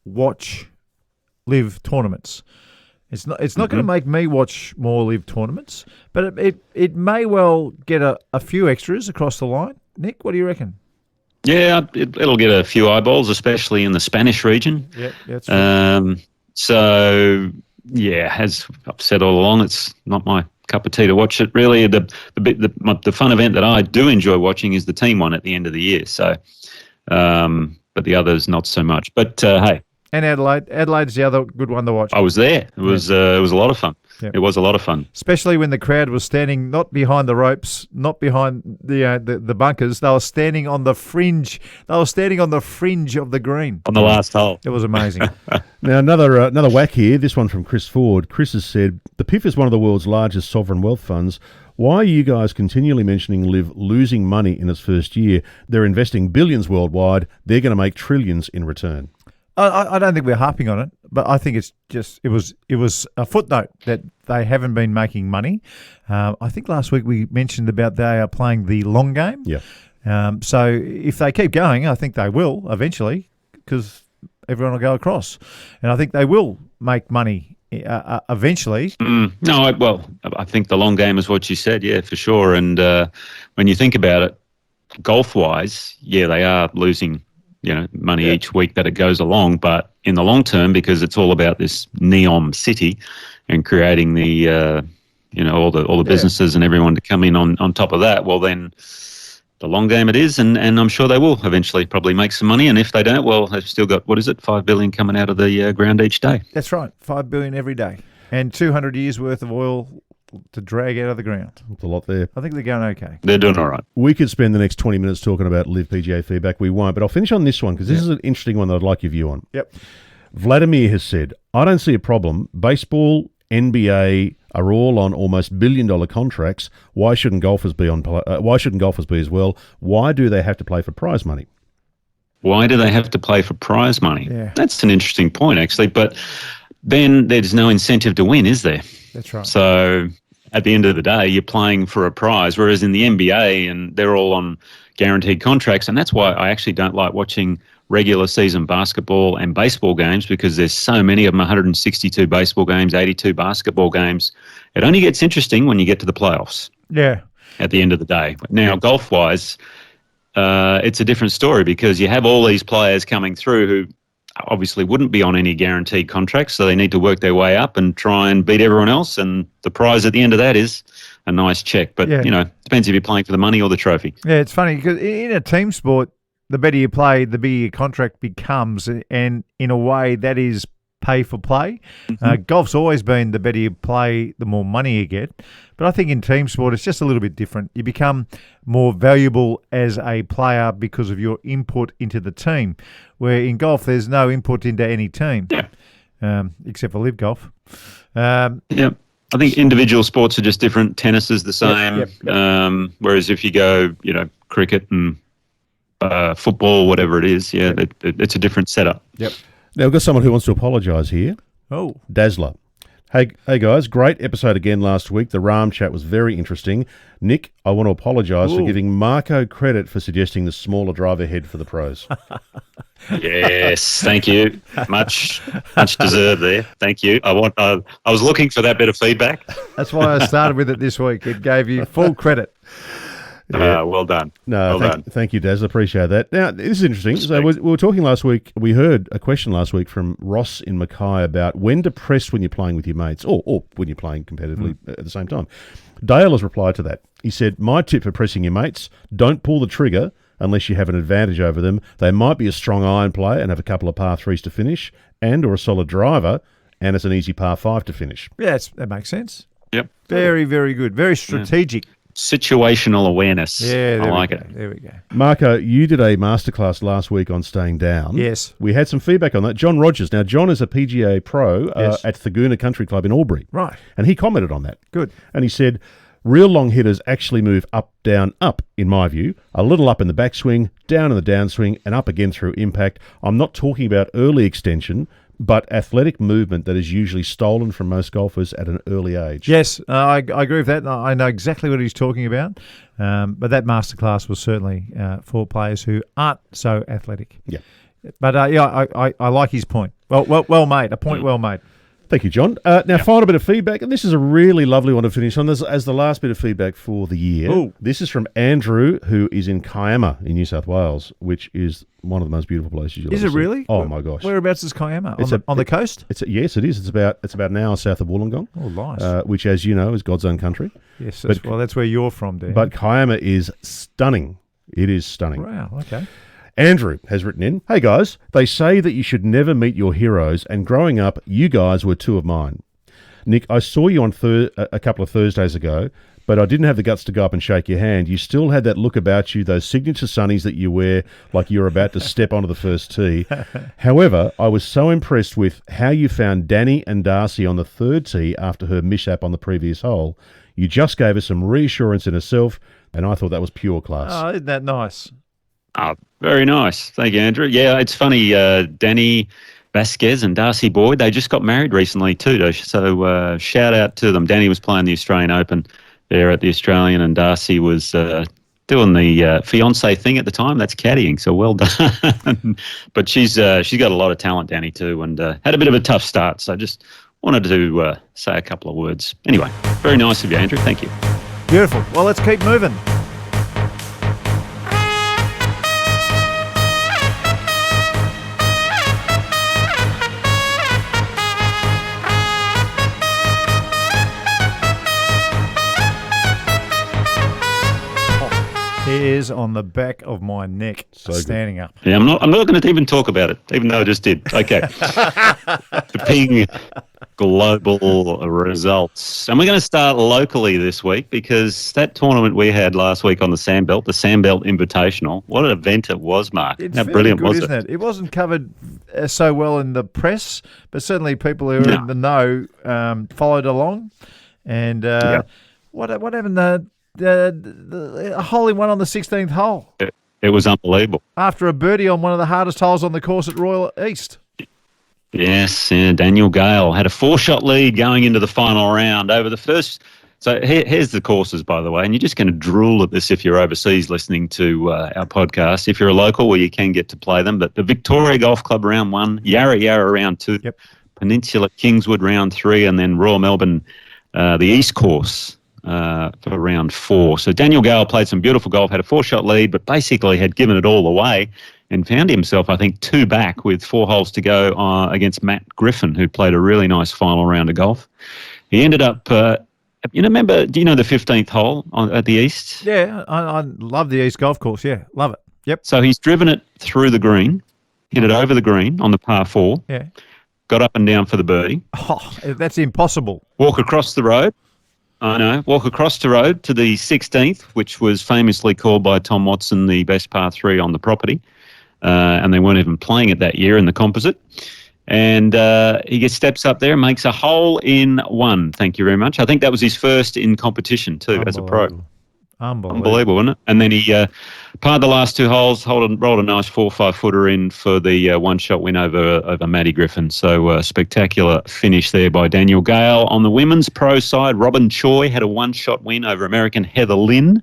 B: watch LIV tournaments? It's not going to make me watch more LIV tournaments, but it may well get a few extras across the line. Nick, what do you reckon?
C: Yeah, it'll get a few eyeballs, especially in the Spanish region.
B: Yeah, that's true.
C: So, yeah, as I've said all along, it's not my cup of tea to watch it. Really, the fun event that I do enjoy watching is the team one at the end of the year. So, but the others not so much. But hey.
B: And Adelaide. Adelaide's the other good one to watch.
C: I was there. It was a lot of fun. Yep. It was a lot of fun.
B: Especially when the crowd was standing not behind the ropes, not behind the bunkers. They were standing on the fringe. They were standing on the fringe of the green.
C: On the last hole.
B: It was amazing.
D: Now, another whack here. This one from Chris Ford. Chris has said, the PIF is one of the world's largest sovereign wealth funds. Why are you guys continually mentioning LIV losing money in its first year? They're investing billions worldwide. They're going to make trillions in return.
B: I don't think we're harping on it, but I think it's just it was a footnote that they haven't been making money. I think last week we mentioned about they are playing the long game.
D: Yeah.
B: So if they keep going, I think they will eventually, because everyone will go across, and I think they will make money eventually.
C: No, I think the long game is what you said. Yeah, for sure. And when you think about it, golf wise, yeah, they are losing money each week that it goes along. But in the long term, because it's all about this NEOM city and creating the, all the businesses and everyone to come in on top of that, well, then the long game it is. And I'm sure they will eventually probably make some money. And if they don't, well, they've still got, $5 billion coming out of the ground each day.
B: That's right. $5 billion every day. And 200 years worth of oil to drag out of the ground.
D: That's a lot there.
B: I think they're going okay.
C: They're doing all right.
D: We could spend the next 20 minutes talking about LIV PGA feedback. We won't, but I'll finish on this one because this is an interesting one that I'd like your view on.
B: Yep.
D: Vladimir has said, I don't see a problem. Baseball, NBA are all on almost billion-dollar contracts. Why shouldn't golfers be as well? Why do they have to play for prize money?
C: Why do they have to play for prize money?
B: Yeah.
C: That's an interesting point, actually. But then there's no incentive to win, is there?
B: That's right.
C: So at the end of the day, you're playing for a prize, whereas in the NBA, and they're all on guaranteed contracts, and that's why I actually don't like watching regular season basketball and baseball games, because there's so many of them, 162 baseball games, 82 basketball games. It only gets interesting when you get to the playoffs.
B: Yeah.
C: At the end of the day. Now, golf-wise, it's a different story because you have all these players coming through who obviously wouldn't be on any guaranteed contracts, so they need to work their way up and try and beat everyone else, and the prize at the end of that is a nice check. But, depends if you're playing for the money or the trophy.
B: Yeah, it's funny because in a team sport, the better you play, the bigger your contract becomes, and in a way that is pay for play. Golf's always been the better you play, the more money you get. But I think in team sport, it's just a little bit different. You become more valuable as a player because of your input into the team, where in golf, there's no input into any team, except for LIV Golf.
C: I think individual sports are just different. Tennis is the same. Whereas if you go, cricket and football, whatever it is, it's a different setup.
B: Yep.
D: Now, we've got someone who wants to apologise here.
B: Oh.
D: Dazzler. Hey guys, great episode again last week. The Rahm chat was very interesting. Nick, I want to apologise for giving Marco credit for suggesting the smaller driver head for the pros.
C: Yes, thank you. Much deserved there. Thank you. I was looking for that bit of feedback.
B: That's why I started with it this week. It gave you full credit.
C: Well done.
D: Thank you, Daz. I appreciate that. Now, this is interesting. So we were talking last week. We heard a question last week from Ross in Mackay about when to press when you're playing with your mates or when you're playing competitively at the same time. Dale has replied to that. He said, my tip for pressing your mates, don't pull the trigger unless you have an advantage over them. They might be a strong iron player and have a couple of par threes to finish, and or a solid driver, and it's an easy par five to finish.
B: Yes, that makes sense.
C: Yep.
B: Very, very good. Very strategic.
C: Situational awareness.
B: Yeah,
C: I like it.
B: There we go.
D: Marco, you did a masterclass last week on staying down.
B: Yes.
D: We had some feedback on that. John Rogers. Now, John is a PGA pro at Thaguna Country Club in Albury.
B: Right.
D: And he commented on that.
B: Good.
D: And he said, real long hitters actually move up, down, up, in my view. A little up in the backswing, down in the downswing, and up again through impact. I'm not talking about early extension, but athletic movement that is usually stolen from most golfers at an early age.
B: Yes, I agree with that. I know exactly what he's talking about. But that masterclass was certainly for players who aren't so athletic.
D: Yeah.
B: But I like his point. Well made. A point well made.
D: Thank you, John. Now, final bit of feedback, and this is a really lovely one to finish on as the last bit of feedback for the year.
B: Ooh.
D: This is from Andrew, who is in Kiama in New South Wales, which is one of the most beautiful places you'll
B: Is
D: ever
B: it
D: see.
B: really?
D: Oh, my gosh.
B: Whereabouts is Kiama? On the coast?
D: Yes, it is. It's about an hour south of Wollongong.
B: Oh, nice.
D: Which, as you know, is God's own country.
B: Yes, that's where you're from, Dan.
D: But Kiama is stunning. It is stunning.
B: Wow, okay.
D: Andrew has written in, "Hey guys, they say that you should never meet your heroes, and growing up, you guys were two of mine. Nick, I saw you on a couple of Thursdays ago, but I didn't have the guts to go up and shake your hand. You still had that look about you, those signature sunnies that you wear like you're about to step onto the first tee. However, I was so impressed with how you found Danny and Darcy on the third tee after her mishap on the previous hole. You just gave us some reassurance in herself, and I thought that was pure class."
B: Oh, isn't that nice?
C: Oh, very nice. Thank you, Andrew. Yeah, it's funny. Danny Vasquez and Darcy Boyd, they just got married recently too. So shout out to them. Danny was playing the Australian Open there at the Australian, and Darcy was doing the fiance thing at the time. That's caddying, so well done. But she's got a lot of talent, Danny, too, and had a bit of a tough start. So just wanted to say a couple of words. Anyway, very nice of you, Andrew. Thank you.
B: Beautiful. Well, let's keep moving. Hairs on the back of my neck, standing up.
C: Yeah, I'm not going to even talk about it, even though I just did. Okay. The Ping global results. And we're going to start locally this week because that tournament we had last week on the Sandbelt, the Sandbelt Invitational, what an event it was, Mark. How brilliant was it?
B: Isn't it? It wasn't covered so well in the press, but certainly people who are in the know followed along. And what happened? A hole in one on the 16th hole.
C: It was unbelievable.
B: After a birdie on one of the hardest holes on the course at Royal East.
C: Yes, Daniel Gale had a 4-shot lead going into the final round over the first. So here's the courses, by the way, and you're just going to drool at this if you're overseas listening to our podcast. If you're a local, well, you can get to play them. But the Victoria Golf Club round 1, Yarra Yarra round 2, Peninsula Kingswood round 3, and then Royal Melbourne, the East Course for round 4. So Daniel Gale played some beautiful golf, had a 4-shot lead, but basically had given it all away and found himself, I think, 2 back with 4 holes to go against Matt Griffin, who played a really nice final round of golf. He ended up, do you know the 15th hole at the East?
B: Yeah, I love the East Golf Course. Yeah, love it. Yep.
C: So he's driven it through the green, hit it over the green on the par 4.
B: Yeah.
C: Got up and down for the birdie.
B: Oh, that's impossible.
C: Walk across the road. I know. Walk across the road to the 16th, which was famously called by Tom Watson the best par 3 on the property. And they weren't even playing it that year in the composite. And he steps up there and makes a hole in 1. Thank you very much. I think that was his first in competition too as a pro. Unbelievable, wasn't it? And then he parred the last 2 holes, rolled a nice 4-5 footer in for the 1-shot win over Matty Griffin. So spectacular finish there by Daniel Gale. On the women's pro side, Robin Choi had a 1-shot win over American Heather Lynn.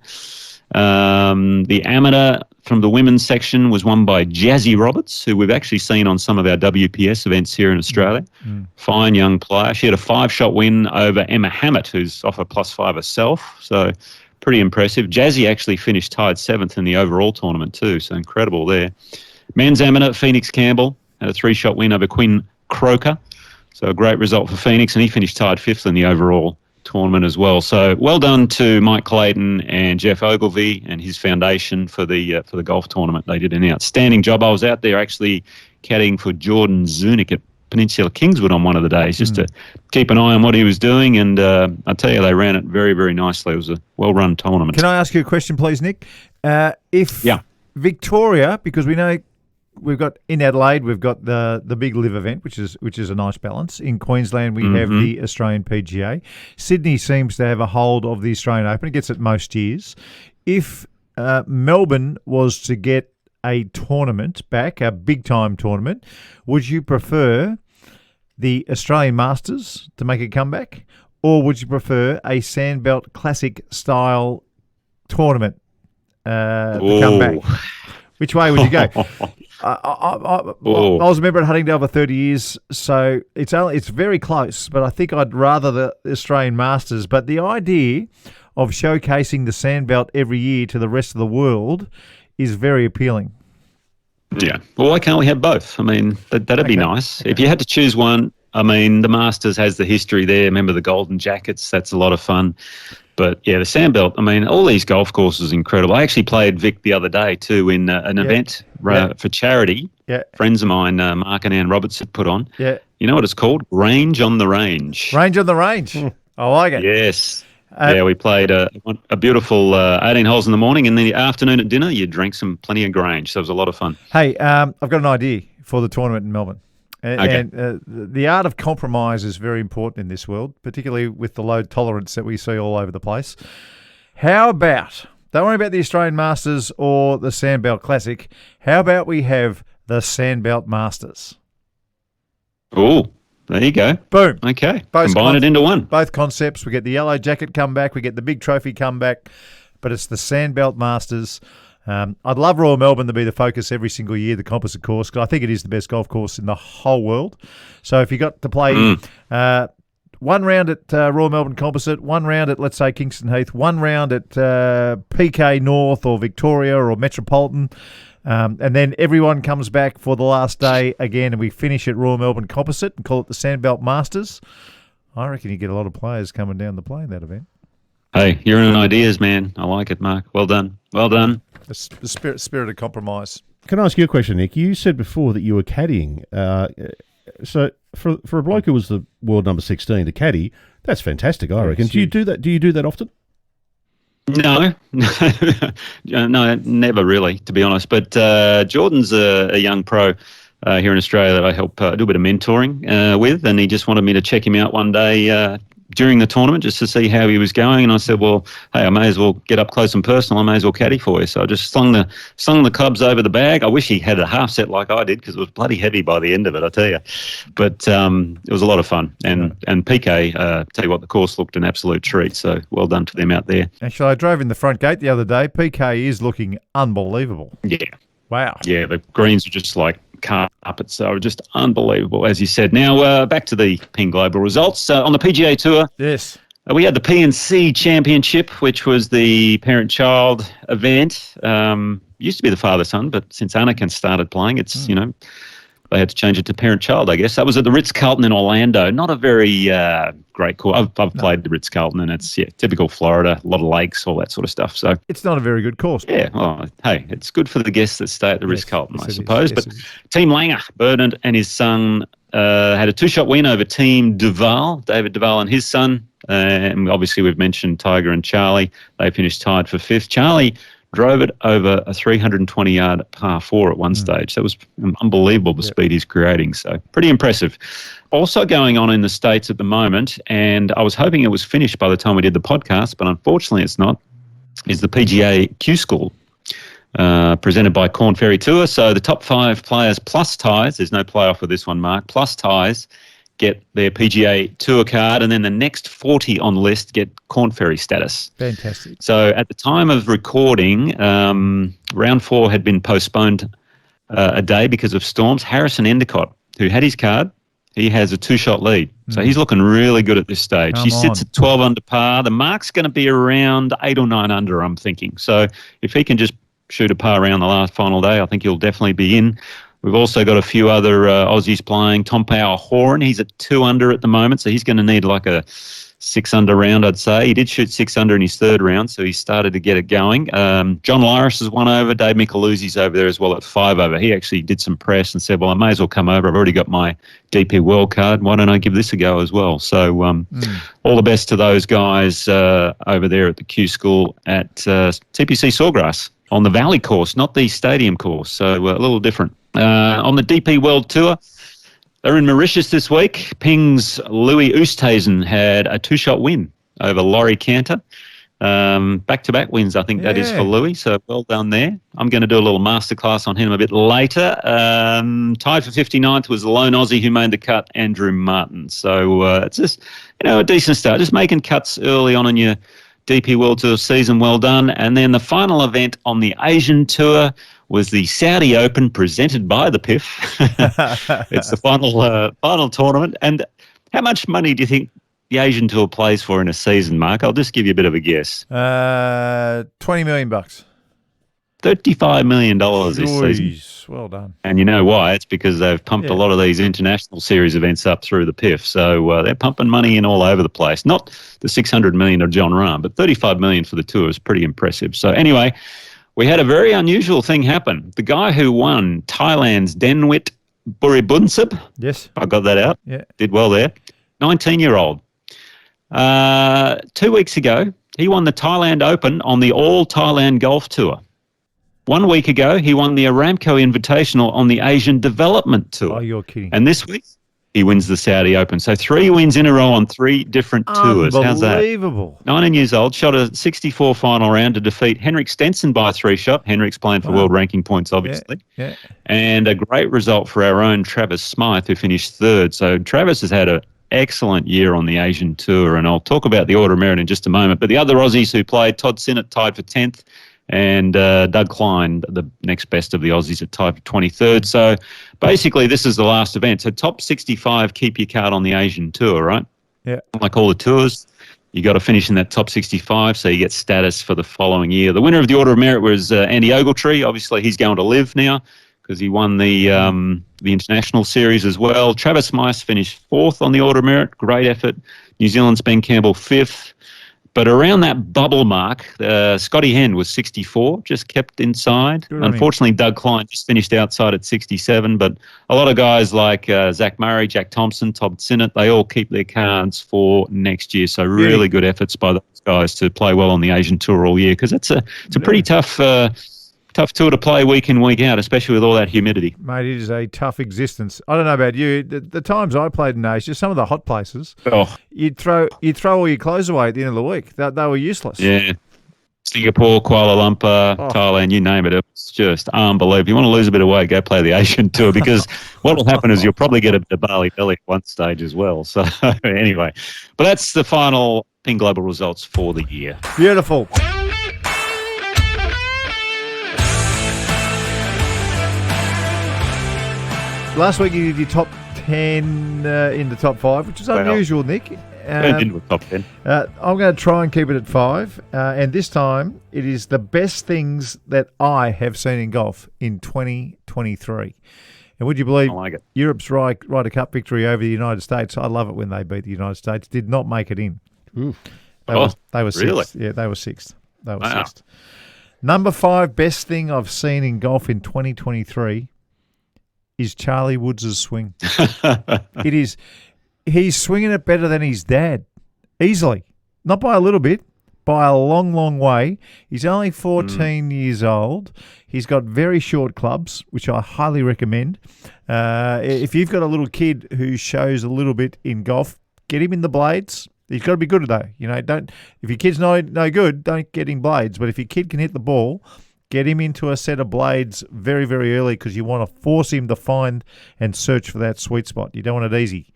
C: The amateur from the women's section was won by Jazzy Roberts, who we've actually seen on some of our WPS events here in Australia. Fine young player. She had a 5-shot win over Emma Hammett, who's off a +5 herself. So pretty impressive. Jazzy actually finished tied 7th in the overall tournament too, so incredible there. Men's amateur, Phoenix Campbell, had a 3-shot win over Quinn Croker. So a great result for Phoenix, and he finished tied 5th in the overall tournament as well. So well done to Mike Clayton and Jeff Ogilvie and his foundation for the golf tournament. They did an outstanding job. I was out there actually caddying for Jordan Zunick at Peninsula Kingswood on one of the days just to keep an eye on what he was doing, and I tell you, they ran it very, very nicely. It was a well-run tournament.
B: Can I ask you a question, please, Nick? If Victoria, because we know we've got in Adelaide, we've got the big LIV event, which is a nice balance. In Queensland, we have the Australian PGA. Sydney seems to have a hold of the Australian Open. It gets it most years. If Melbourne was to get a tournament back, a big-time tournament, would you prefer the Australian Masters to make a comeback, or would you prefer a Sandbelt Classic style tournament to come back? Which way would you go? I was a member at Huntingdale for 30 years, so it's very close, but I think I'd rather the Australian Masters. But the idea of showcasing the Sandbelt every year to the rest of the world is very appealing.
C: Yeah. Well, why can't we have both? I mean, that'd be nice. Okay. If you had to choose one, I mean, the Masters has the history there. Remember the Golden Jackets? That's a lot of fun. But, yeah, the Sandbelt, I mean, all these golf courses are incredible. I actually played Vic the other day too in an event for charity. Yeah. Friends of mine, Mark and Ann Roberts, had put on. Yeah. You know what it's called? Range on the Range.
B: Range on the Range. I like it.
C: Yes. We played a beautiful 18 holes in the morning, and in the afternoon at dinner, you drank plenty of Grange, so it was a lot of fun.
B: Hey, I've got an idea for the tournament in Melbourne. And the art of compromise is very important in this world, particularly with the load tolerance that we see all over the place. How about, don't worry about the Australian Masters or the Sandbelt Classic, how about we have the Sandbelt Masters?
C: Oh, there you go.
B: Boom.
C: Okay. Combine it into one.
B: Both concepts. We get the yellow jacket come back. We get the big trophy come back. But it's the Sandbelt Masters. I'd love Royal Melbourne to be the focus every single year, the composite course, because I think it is the best golf course in the whole world. So if you got to play one round at Royal Melbourne Composite, one round at, let's say, Kingston Heath, one round at PK North or Victoria or Metropolitan, and then everyone comes back for the last day again, and we finish at Royal Melbourne Composite and call it the Sandbelt Masters. I reckon you get a lot of players coming down to play in that event.
C: Hey, you're in ideas, man. I like it, Mark. Well done. Well done.
B: The spirit of compromise.
D: Can I ask you a question, Nick? You said before that you were caddying. So for a bloke who was the world number 16 to caddy, that's fantastic, I reckon. Do you do that? Do you do that often?
C: No, no, never really, to be honest. But Jordan's a young pro here in Australia that I help do a bit of mentoring with, and he just wanted me to check him out one day during the tournament just to see how he was going. And I said, well, hey, I may as well get up close and personal. I may as well caddy for you. So I just slung the clubs over the bag. I wish he had a half set like I did, because it was bloody heavy by the end of it, I tell you. But it was a lot of fun. And PK, tell you what, the course looked an absolute treat. So well done to them out there.
B: Actually, I drove in the front gate the other day. PK is looking unbelievable.
C: Yeah.
B: Wow.
C: Yeah, the greens are just like carpets, so just unbelievable, as you said. Now, back to the Ping Global results. On the PGA Tour,
B: yes,
C: we had the PNC Championship, which was the parent-child event. Used to be the father-son, but since Anakin started playing, it's, they had to change it to parent-child, I guess. That was at the Ritz-Carlton in Orlando. Not a very great course. I've played the Ritz-Carlton, and it's typical Florida, a lot of lakes, all that sort of stuff. So
B: it's not a very good course.
C: Yeah, well, hey, it's good for the guests that stay at the Ritz-Carlton, I suppose. But Team Langer, Bernard and his son, had a two-shot win over Team Duval, David Duval and his son. And obviously we've mentioned Tiger and Charlie. They finished tied for fifth. Charlie drove it over a 320-yard par four at one stage. That was unbelievable, the speed he's creating. So pretty impressive. Also going on in the States at the moment, and I was hoping it was finished by the time we did the podcast, but unfortunately it's not, is the PGA Q School, presented by Corn Ferry Tour. So the top 5 players plus ties, there's no playoff for this one, Mark, plus ties, get their PGA Tour card, and then the next 40 on the list get Corn Ferry status.
B: Fantastic.
C: So at the time of recording, round 4 had been postponed a day because of storms. Harrison Endicott, who had his card, he has a 2-shot lead. So he's looking really good at this stage. He sits at 12 under par. The mark's going to be around 8 or 9 under, I'm thinking. So if he can just shoot a par around the last final day, I think he'll definitely be in. We've also got a few other Aussies playing. Tom Power Horan, he's at 2 under at the moment, so he's going to need like a 6 under round, I'd say. He did shoot 6 under in his third round, so he started to get it going. John Lyris is 1 over. Dave Micheluzzi's over there as well at 5 over. He actually did some press and said, well, I may as well come over. I've already got my DP World card. Why don't I give this a go as well? So all the best to those guys over there at the Q School at TPC Sawgrass on the Valley course, not the stadium course, so a little different. On the DP World Tour, they're in Mauritius this week. Ping's Louis Oosthuizen had a 2-shot win over Laurie Cantor. Back-to-back wins, I think that is for Louis. So well done there. I'm going to do a little masterclass on him a bit later. Tied for 59th was the lone Aussie who made the cut, Andrew Martin. So it's just, a decent start. Just making cuts early on in your DP World Tour season. Well done. And then the final event on the Asian Tour was the Saudi Open presented by the PIF. It's the final tournament. And how much money do you think the Asian Tour plays for in a season, Mark? I'll just give you a bit of a guess.
B: $20 million.
C: $35 million this season.
B: Well done.
C: And you know why? It's because they've pumped a lot of these international series events up through the PIF. So they're pumping money in all over the place. Not the $600 million of John Rahm, but $35 million for the tour is pretty impressive. So anyway, we had a very unusual thing happen. The guy who won Thailand's Denwit Buribunsib.
B: Yes.
C: I got that out.
B: Yeah.
C: Did well there. 19-year-old. 2 weeks ago, he won the Thailand Open on the All Thailand Golf Tour. 1 week ago, he won the Aramco Invitational on the Asian Development Tour.
B: Oh, you're kidding.
C: And this week, he wins the Saudi Open. So 3 wins in a row on 3 different tours. How's that?
B: Unbelievable.
C: 19 years old, shot a 64 final round to defeat Henrik Stenson by a 3-shot. Henrik's playing for world ranking points, obviously.
B: Yeah.
C: And a great result for our own Travis Smythe, who finished 3rd. So Travis has had an excellent year on the Asian Tour, and I'll talk about the Order of Merit in just a moment. But the other Aussies who played, Todd Sinnott tied for 10th, and Doug Klein, the next best of the Aussies, at tied for 23rd. So basically, this is the last event. So top 65, keep your card on the Asian Tour, right?
B: Yeah.
C: Like all the tours, you got to finish in that top 65, so you get status for the following year. The winner of the Order of Merit was Andy Ogletree. Obviously, he's going to LIV now because he won the international series as well. Travis Smythe finished 4th on the Order of Merit. Great effort. New Zealand's Ben Campbell 5th. But around that bubble mark, Scotty Henn was 64, just kept inside. Unfortunately, Doug Klein just finished outside at 67. But a lot of guys like Zach Murray, Jack Thompson, Todd Sinnott, they all keep their cards for next year. So really good efforts by those guys to play well on the Asian Tour all year, because it's a pretty tough tour to play week in, week out, especially with all that humidity.
B: Mate, it is a tough existence. I don't know about you. The times I played in Asia, some of the hot places, you'd throw all your clothes away at the end of the week. They were useless.
C: Yeah. Singapore, Kuala Lumpur, Thailand, you name it. It's just unbelievable. You want to lose a bit of weight, go play the Asian Tour, because what will happen is you'll probably get a bit of Bali belly at one stage as well. So anyway, but that's the final Ping Global results for the year.
B: Beautiful. Last week you did your top 10 in the top 5, which is unusual, Nick.
C: Turned into a top 10.
B: I'm going to try and keep it at 5. And this time it is the best things that I have seen in golf in 2023. And would you believe Europe's Ryder Cup victory over the United States? I love it when they beat the United States. Did not make it in.
D: Ooh.
B: They were
C: really?
B: 6th. Yeah, they were 6th. Sixth. Number 5 best thing I've seen in golf in 2023 is Charlie Woods' swing. It is. He's swinging it better than his dad, easily. Not by a little bit, by a long, long way. He's only 14 years old. He's got very short clubs, which I highly recommend. If you've got a little kid who shows a little bit in golf, get him in the blades. He's got to be good though. Don't. If your kid's no good, don't get him blades. But if your kid can hit the ball, get him into a set of blades very, very early, because you want to force him to find and search for that sweet spot. You don't want it easy.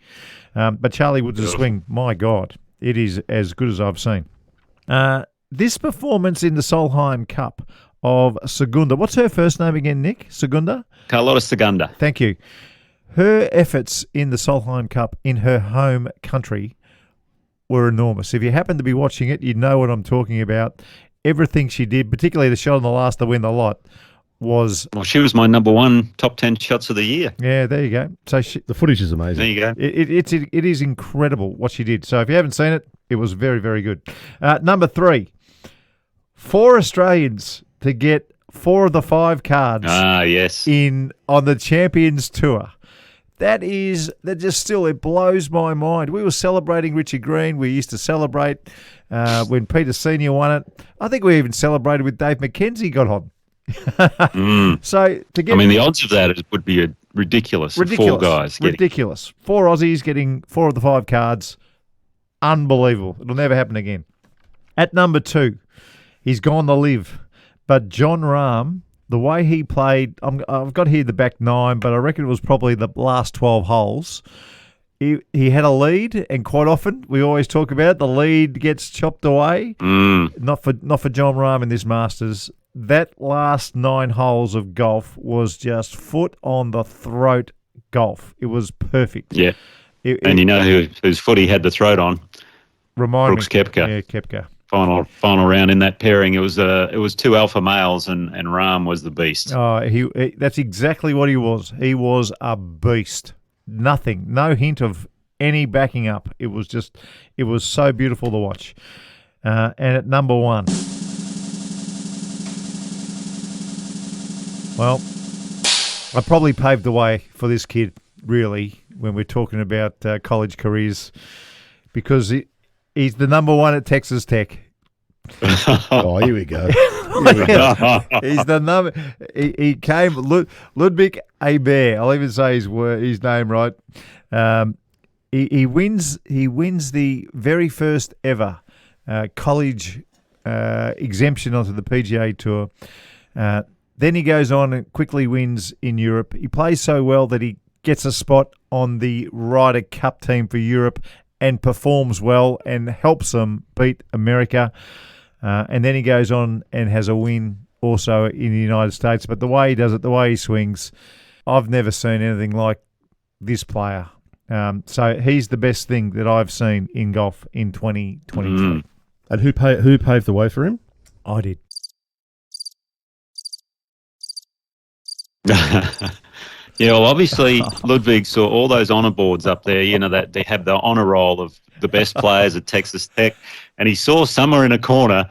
B: But Charlie Woods' swing, my God, it is as good as I've seen. This performance in the Solheim Cup of Segunda. What's her first name again, Nick? Segunda?
C: Carlota Segunda.
B: Thank you. Her efforts in the Solheim Cup in her home country were enormous. If you happen to be watching it, you know what I'm talking about. Everything she did, particularly the shot on the last to win the lot, was...
C: Well, she was my number 1 top 10 shots of the year.
B: Yeah, there you go. So
D: the footage is amazing.
C: There you go.
B: It is incredible what she did. So if you haven't seen it, it was very, very good. Number 3, 4 Australians to get 4 of the 5 cards.
C: Yes.
B: On the Champions Tour. That just still, it blows my mind. We were celebrating Richard Green. We used to celebrate when Peter Senior won it. I think we even celebrated with Dave McKenzie got on. So to get,
C: the odds of that would be ridiculous. 4 guys.
B: Ridiculous. 4 Aussies getting 4 of the 5 cards. Unbelievable. It'll never happen again. At number 2, he's gone the LIV. But Jon Rahm, the way he played, I've got here the back 9, but I reckon it was probably the last 12 holes. He had a lead, and quite often we always talk about it, the lead gets chopped away. Not for Jon Rahm in this Masters. That last 9 holes of golf was just foot on the throat golf. It was perfect.
C: Yeah. And you know whose foot he had the throat on? Brooks Koepka.
B: Yeah, Koepka.
C: Final round in that pairing. It was 2 alpha males, and Rahm was the beast.
B: Oh, that's exactly what he was. He was a beast. Nothing, no hint of any backing up. It was so beautiful to watch. And at number 1, well, I probably paved the way for this kid, really, when we're talking about college careers, because he's the number 1 at Texas Tech.
D: Oh, here we go.
B: He's the number. He came Ludwig Aber. I'll even say his name right. He wins the very first ever college exemption onto the PGA Tour. Then he goes on and quickly wins in Europe. He plays so well that he gets a spot on the Ryder Cup team for Europe and performs well and helps them beat America. And then he goes on and has a win also in the United States. But the way he does it, the way he swings, I've never seen anything like this player. So he's the best thing that I've seen in golf in 2023.
D: And who paved the way for him?
B: I did.
C: Yeah, well, obviously, Ludwig saw all those honour boards up there, that they have the honour roll of the best players at Texas Tech, and he saw somewhere in a corner.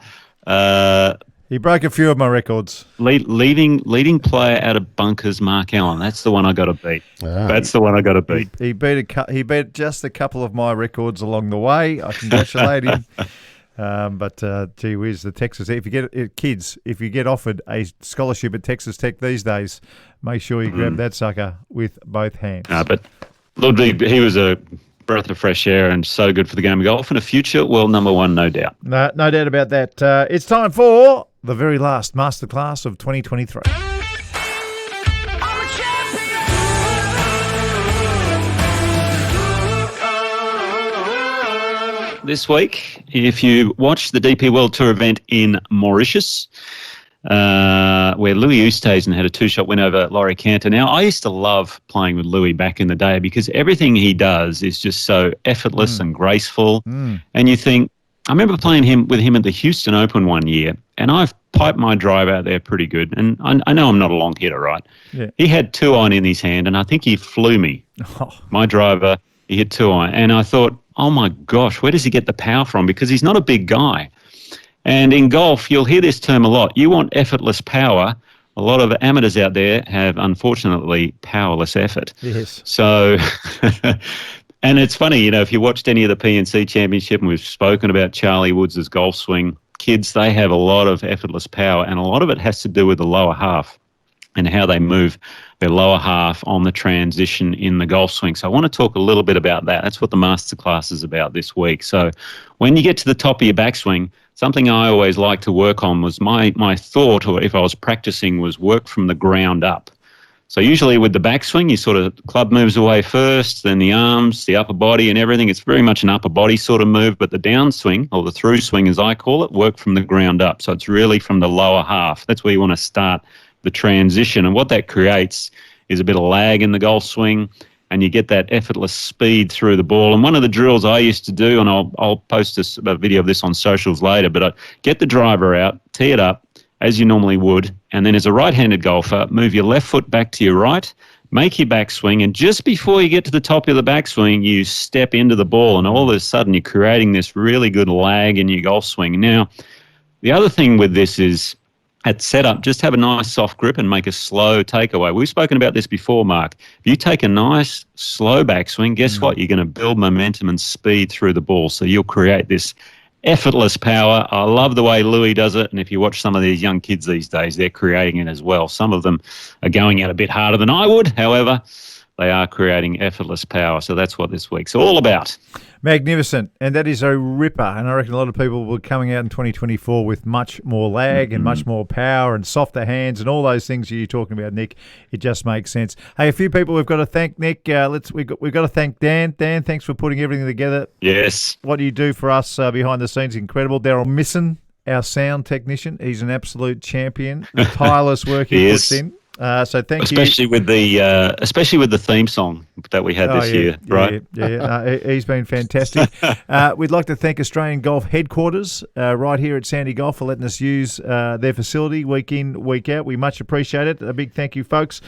B: He broke a few of my records.
C: Leading player out of bunkers, Mark Allen. That's the one I got to beat. That's the one I got to beat.
B: He beat just a couple of my records along the way. I congratulate him. But gee whiz, the Texas. If you get offered a scholarship at Texas Tech these days, make sure you grab that sucker with both hands.
C: But Ludwig, he was a breath of fresh air and so good for the game of golf and a future world number 1, no doubt.
B: No doubt about that. It's time for the very last masterclass of 2023.
C: This week, if you watch the DP World Tour event in Mauritius, where Louis Oosthuizen had a 2-shot win over Laurie Cantor. Now, I used to love playing with Louis back in the day because everything he does is just so effortless and graceful. And you think, I remember playing with him at the Houston Open one year, and I've piped my drive out there pretty good. And I know I'm not a long hitter, right?
B: Yeah.
C: He had 2-iron in his hand, and I think he flew me. My driver, he hit 2-iron. And I thought, oh my gosh, where does he get the power from? Because he's not a big guy. And in golf, you'll hear this term a lot. You want effortless power. A lot of amateurs out there have, unfortunately, powerless effort.
B: Yes.
C: So, and it's funny, if you watched any of the PNC Championship, and we've spoken about Charlie Woods' golf swing, kids, they have a lot of effortless power, and a lot of it has to do with the lower half and how they move their lower half on the transition in the golf swing. So I want to talk a little bit about that. That's what the masterclass is about this week. So when you get to the top of your backswing, something I always like to work on was my thought, or if I was practicing, was work from the ground up. So usually with the backswing, you sort of club moves away first, then the arms, the upper body and everything. It's very much an upper body sort of move, but the downswing, or the through swing as I call it, work from the ground up. So it's really from the lower half. That's where you want to start the transition. And what that creates is a bit of lag in the golf swing, and you get that effortless speed through the ball. And one of the drills I used to do, and I'll post a video of this on socials later, but I get the driver out, tee it up as you normally would, and then as a right-handed golfer, move your left foot back to your right, make your backswing, and just before you get to the top of the backswing, you step into the ball, and all of a sudden you're creating this really good lag in your golf swing. Now, the other thing with this is, at setup, just have a nice soft grip and make a slow takeaway. We've spoken about this before, Mark. If you take a nice slow backswing, guess what? You're going to build momentum and speed through the ball. So you'll create this effortless power. I love the way Louis does it. And if you watch some of these young kids these days, they're creating it as well. Some of them are going out a bit harder than I would. However, they are creating effortless power. So that's what this week's all about.
B: Magnificent. And that is a ripper. And I reckon a lot of people will be coming out in 2024 with much more lag and much more power and softer hands and all those things you're talking about, Nick. It just makes sense. Hey, a few people we've got to thank, Nick. We've got to thank Dan. Dan, thanks for putting everything together.
C: Yes.
B: What you do for us behind the scenes is incredible. Daryl Misson, our sound technician, he's an absolute champion. The tireless work he puts in. So thank you.
C: Especially with the theme song that we had this year, right?
B: Yeah. He's been fantastic. We'd like to thank Australian Golf Headquarters right here at Sandy Golf for letting us use their facility week in, week out. We much appreciate it. A big thank you, folks.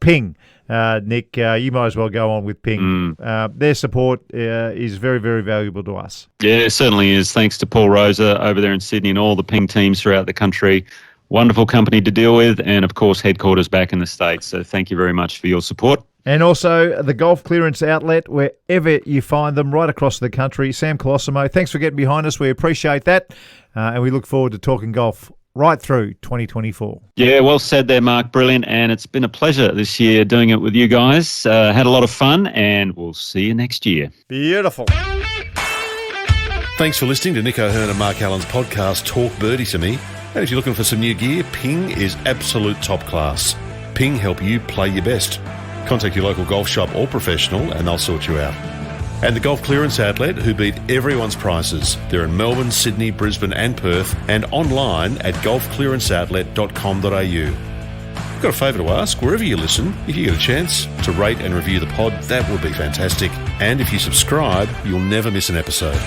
B: Ping. Nick, you might as well go on with Ping. Their support is very, very valuable to us.
C: Yeah, it certainly is. Thanks to Paul Rosa over there in Sydney and all the Ping teams throughout the country. Wonderful company to deal with, and of course headquarters back in the States. So thank you very much for your support.
B: And also the Golf Clearance Outlet, wherever you find them, right across the country. Sam Colosimo, thanks for getting behind us. We appreciate that, and we look forward to talking golf right through 2024.
C: Yeah, well said there, Mark. Brilliant, and it's been a pleasure this year doing it with you guys. Had a lot of fun, and we'll see you next year.
B: Beautiful.
A: Thanks for listening to Nick O'Hearn and Mark Allen's podcast, Talk Birdie To Me. And if you're looking for some new gear, Ping is absolute top class. Ping help you play your best. Contact your local golf shop or professional and they'll sort you out. And the Golf Clearance Outlet, who beat everyone's prices. They're in Melbourne, Sydney, Brisbane and Perth, and online at golfclearanceoutlet.com.au. I've got a favour to ask. Wherever you listen, if you get a chance to rate and review the pod, that would be fantastic. And if you subscribe, you'll never miss an episode.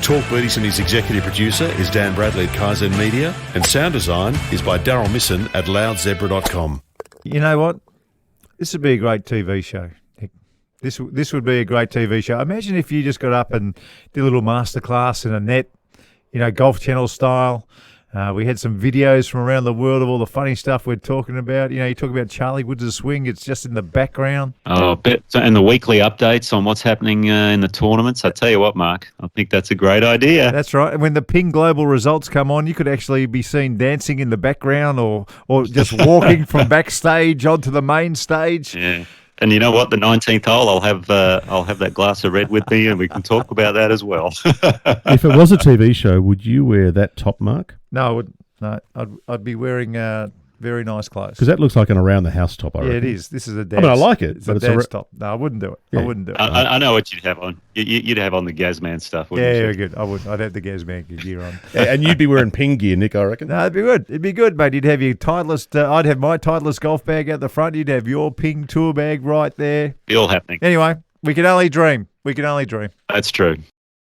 A: Talk Birdie To Me's executive producer is Dan Bradley at Kaizen Media, and sound design is by Daryl Misson at loudzebra.com.
B: You know what? This would be a great TV show, Nick. This would be a great TV show. Imagine if you just got up and did a little masterclass in a net, Golf Channel style. We had some videos from around the world of all the funny stuff we're talking about. You talk about Charlie Woods' swing. It's just in the background.
C: Oh, and the weekly updates on what's happening in the tournaments. I tell you what, Mark, I think that's a great idea.
B: That's right. And when the Ping Global results come on, you could actually be seen dancing in the background or just walking from backstage onto the main stage.
C: Yeah. And you know what? The 19th hole, I'll have that glass of red with me, and we can talk about that as well.
D: If it was a TV show, would you wear that top, Mark?
B: No, I wouldn't. No, I'd be wearing very nice clothes.
D: Because that looks like an around the house top. I reckon.
B: It is. This is a dance.
D: I like it,
B: it's a dance top. No, I wouldn't do it. Yeah. I wouldn't do it.
C: I know what you'd have on. You'd have on the Gazman stuff, wouldn't you?
B: Yeah, good. I would. I'd have the Gazman gear on.
D: And you'd be wearing Ping gear, Nick, I reckon.
B: No, it'd be good. It'd be good, mate. You'd have your Titleist. I'd have my Titleist golf bag out the front. You'd have your Ping tour bag right there.
C: Be all happening.
B: Anyway, we can only dream. We can only dream.
C: That's true.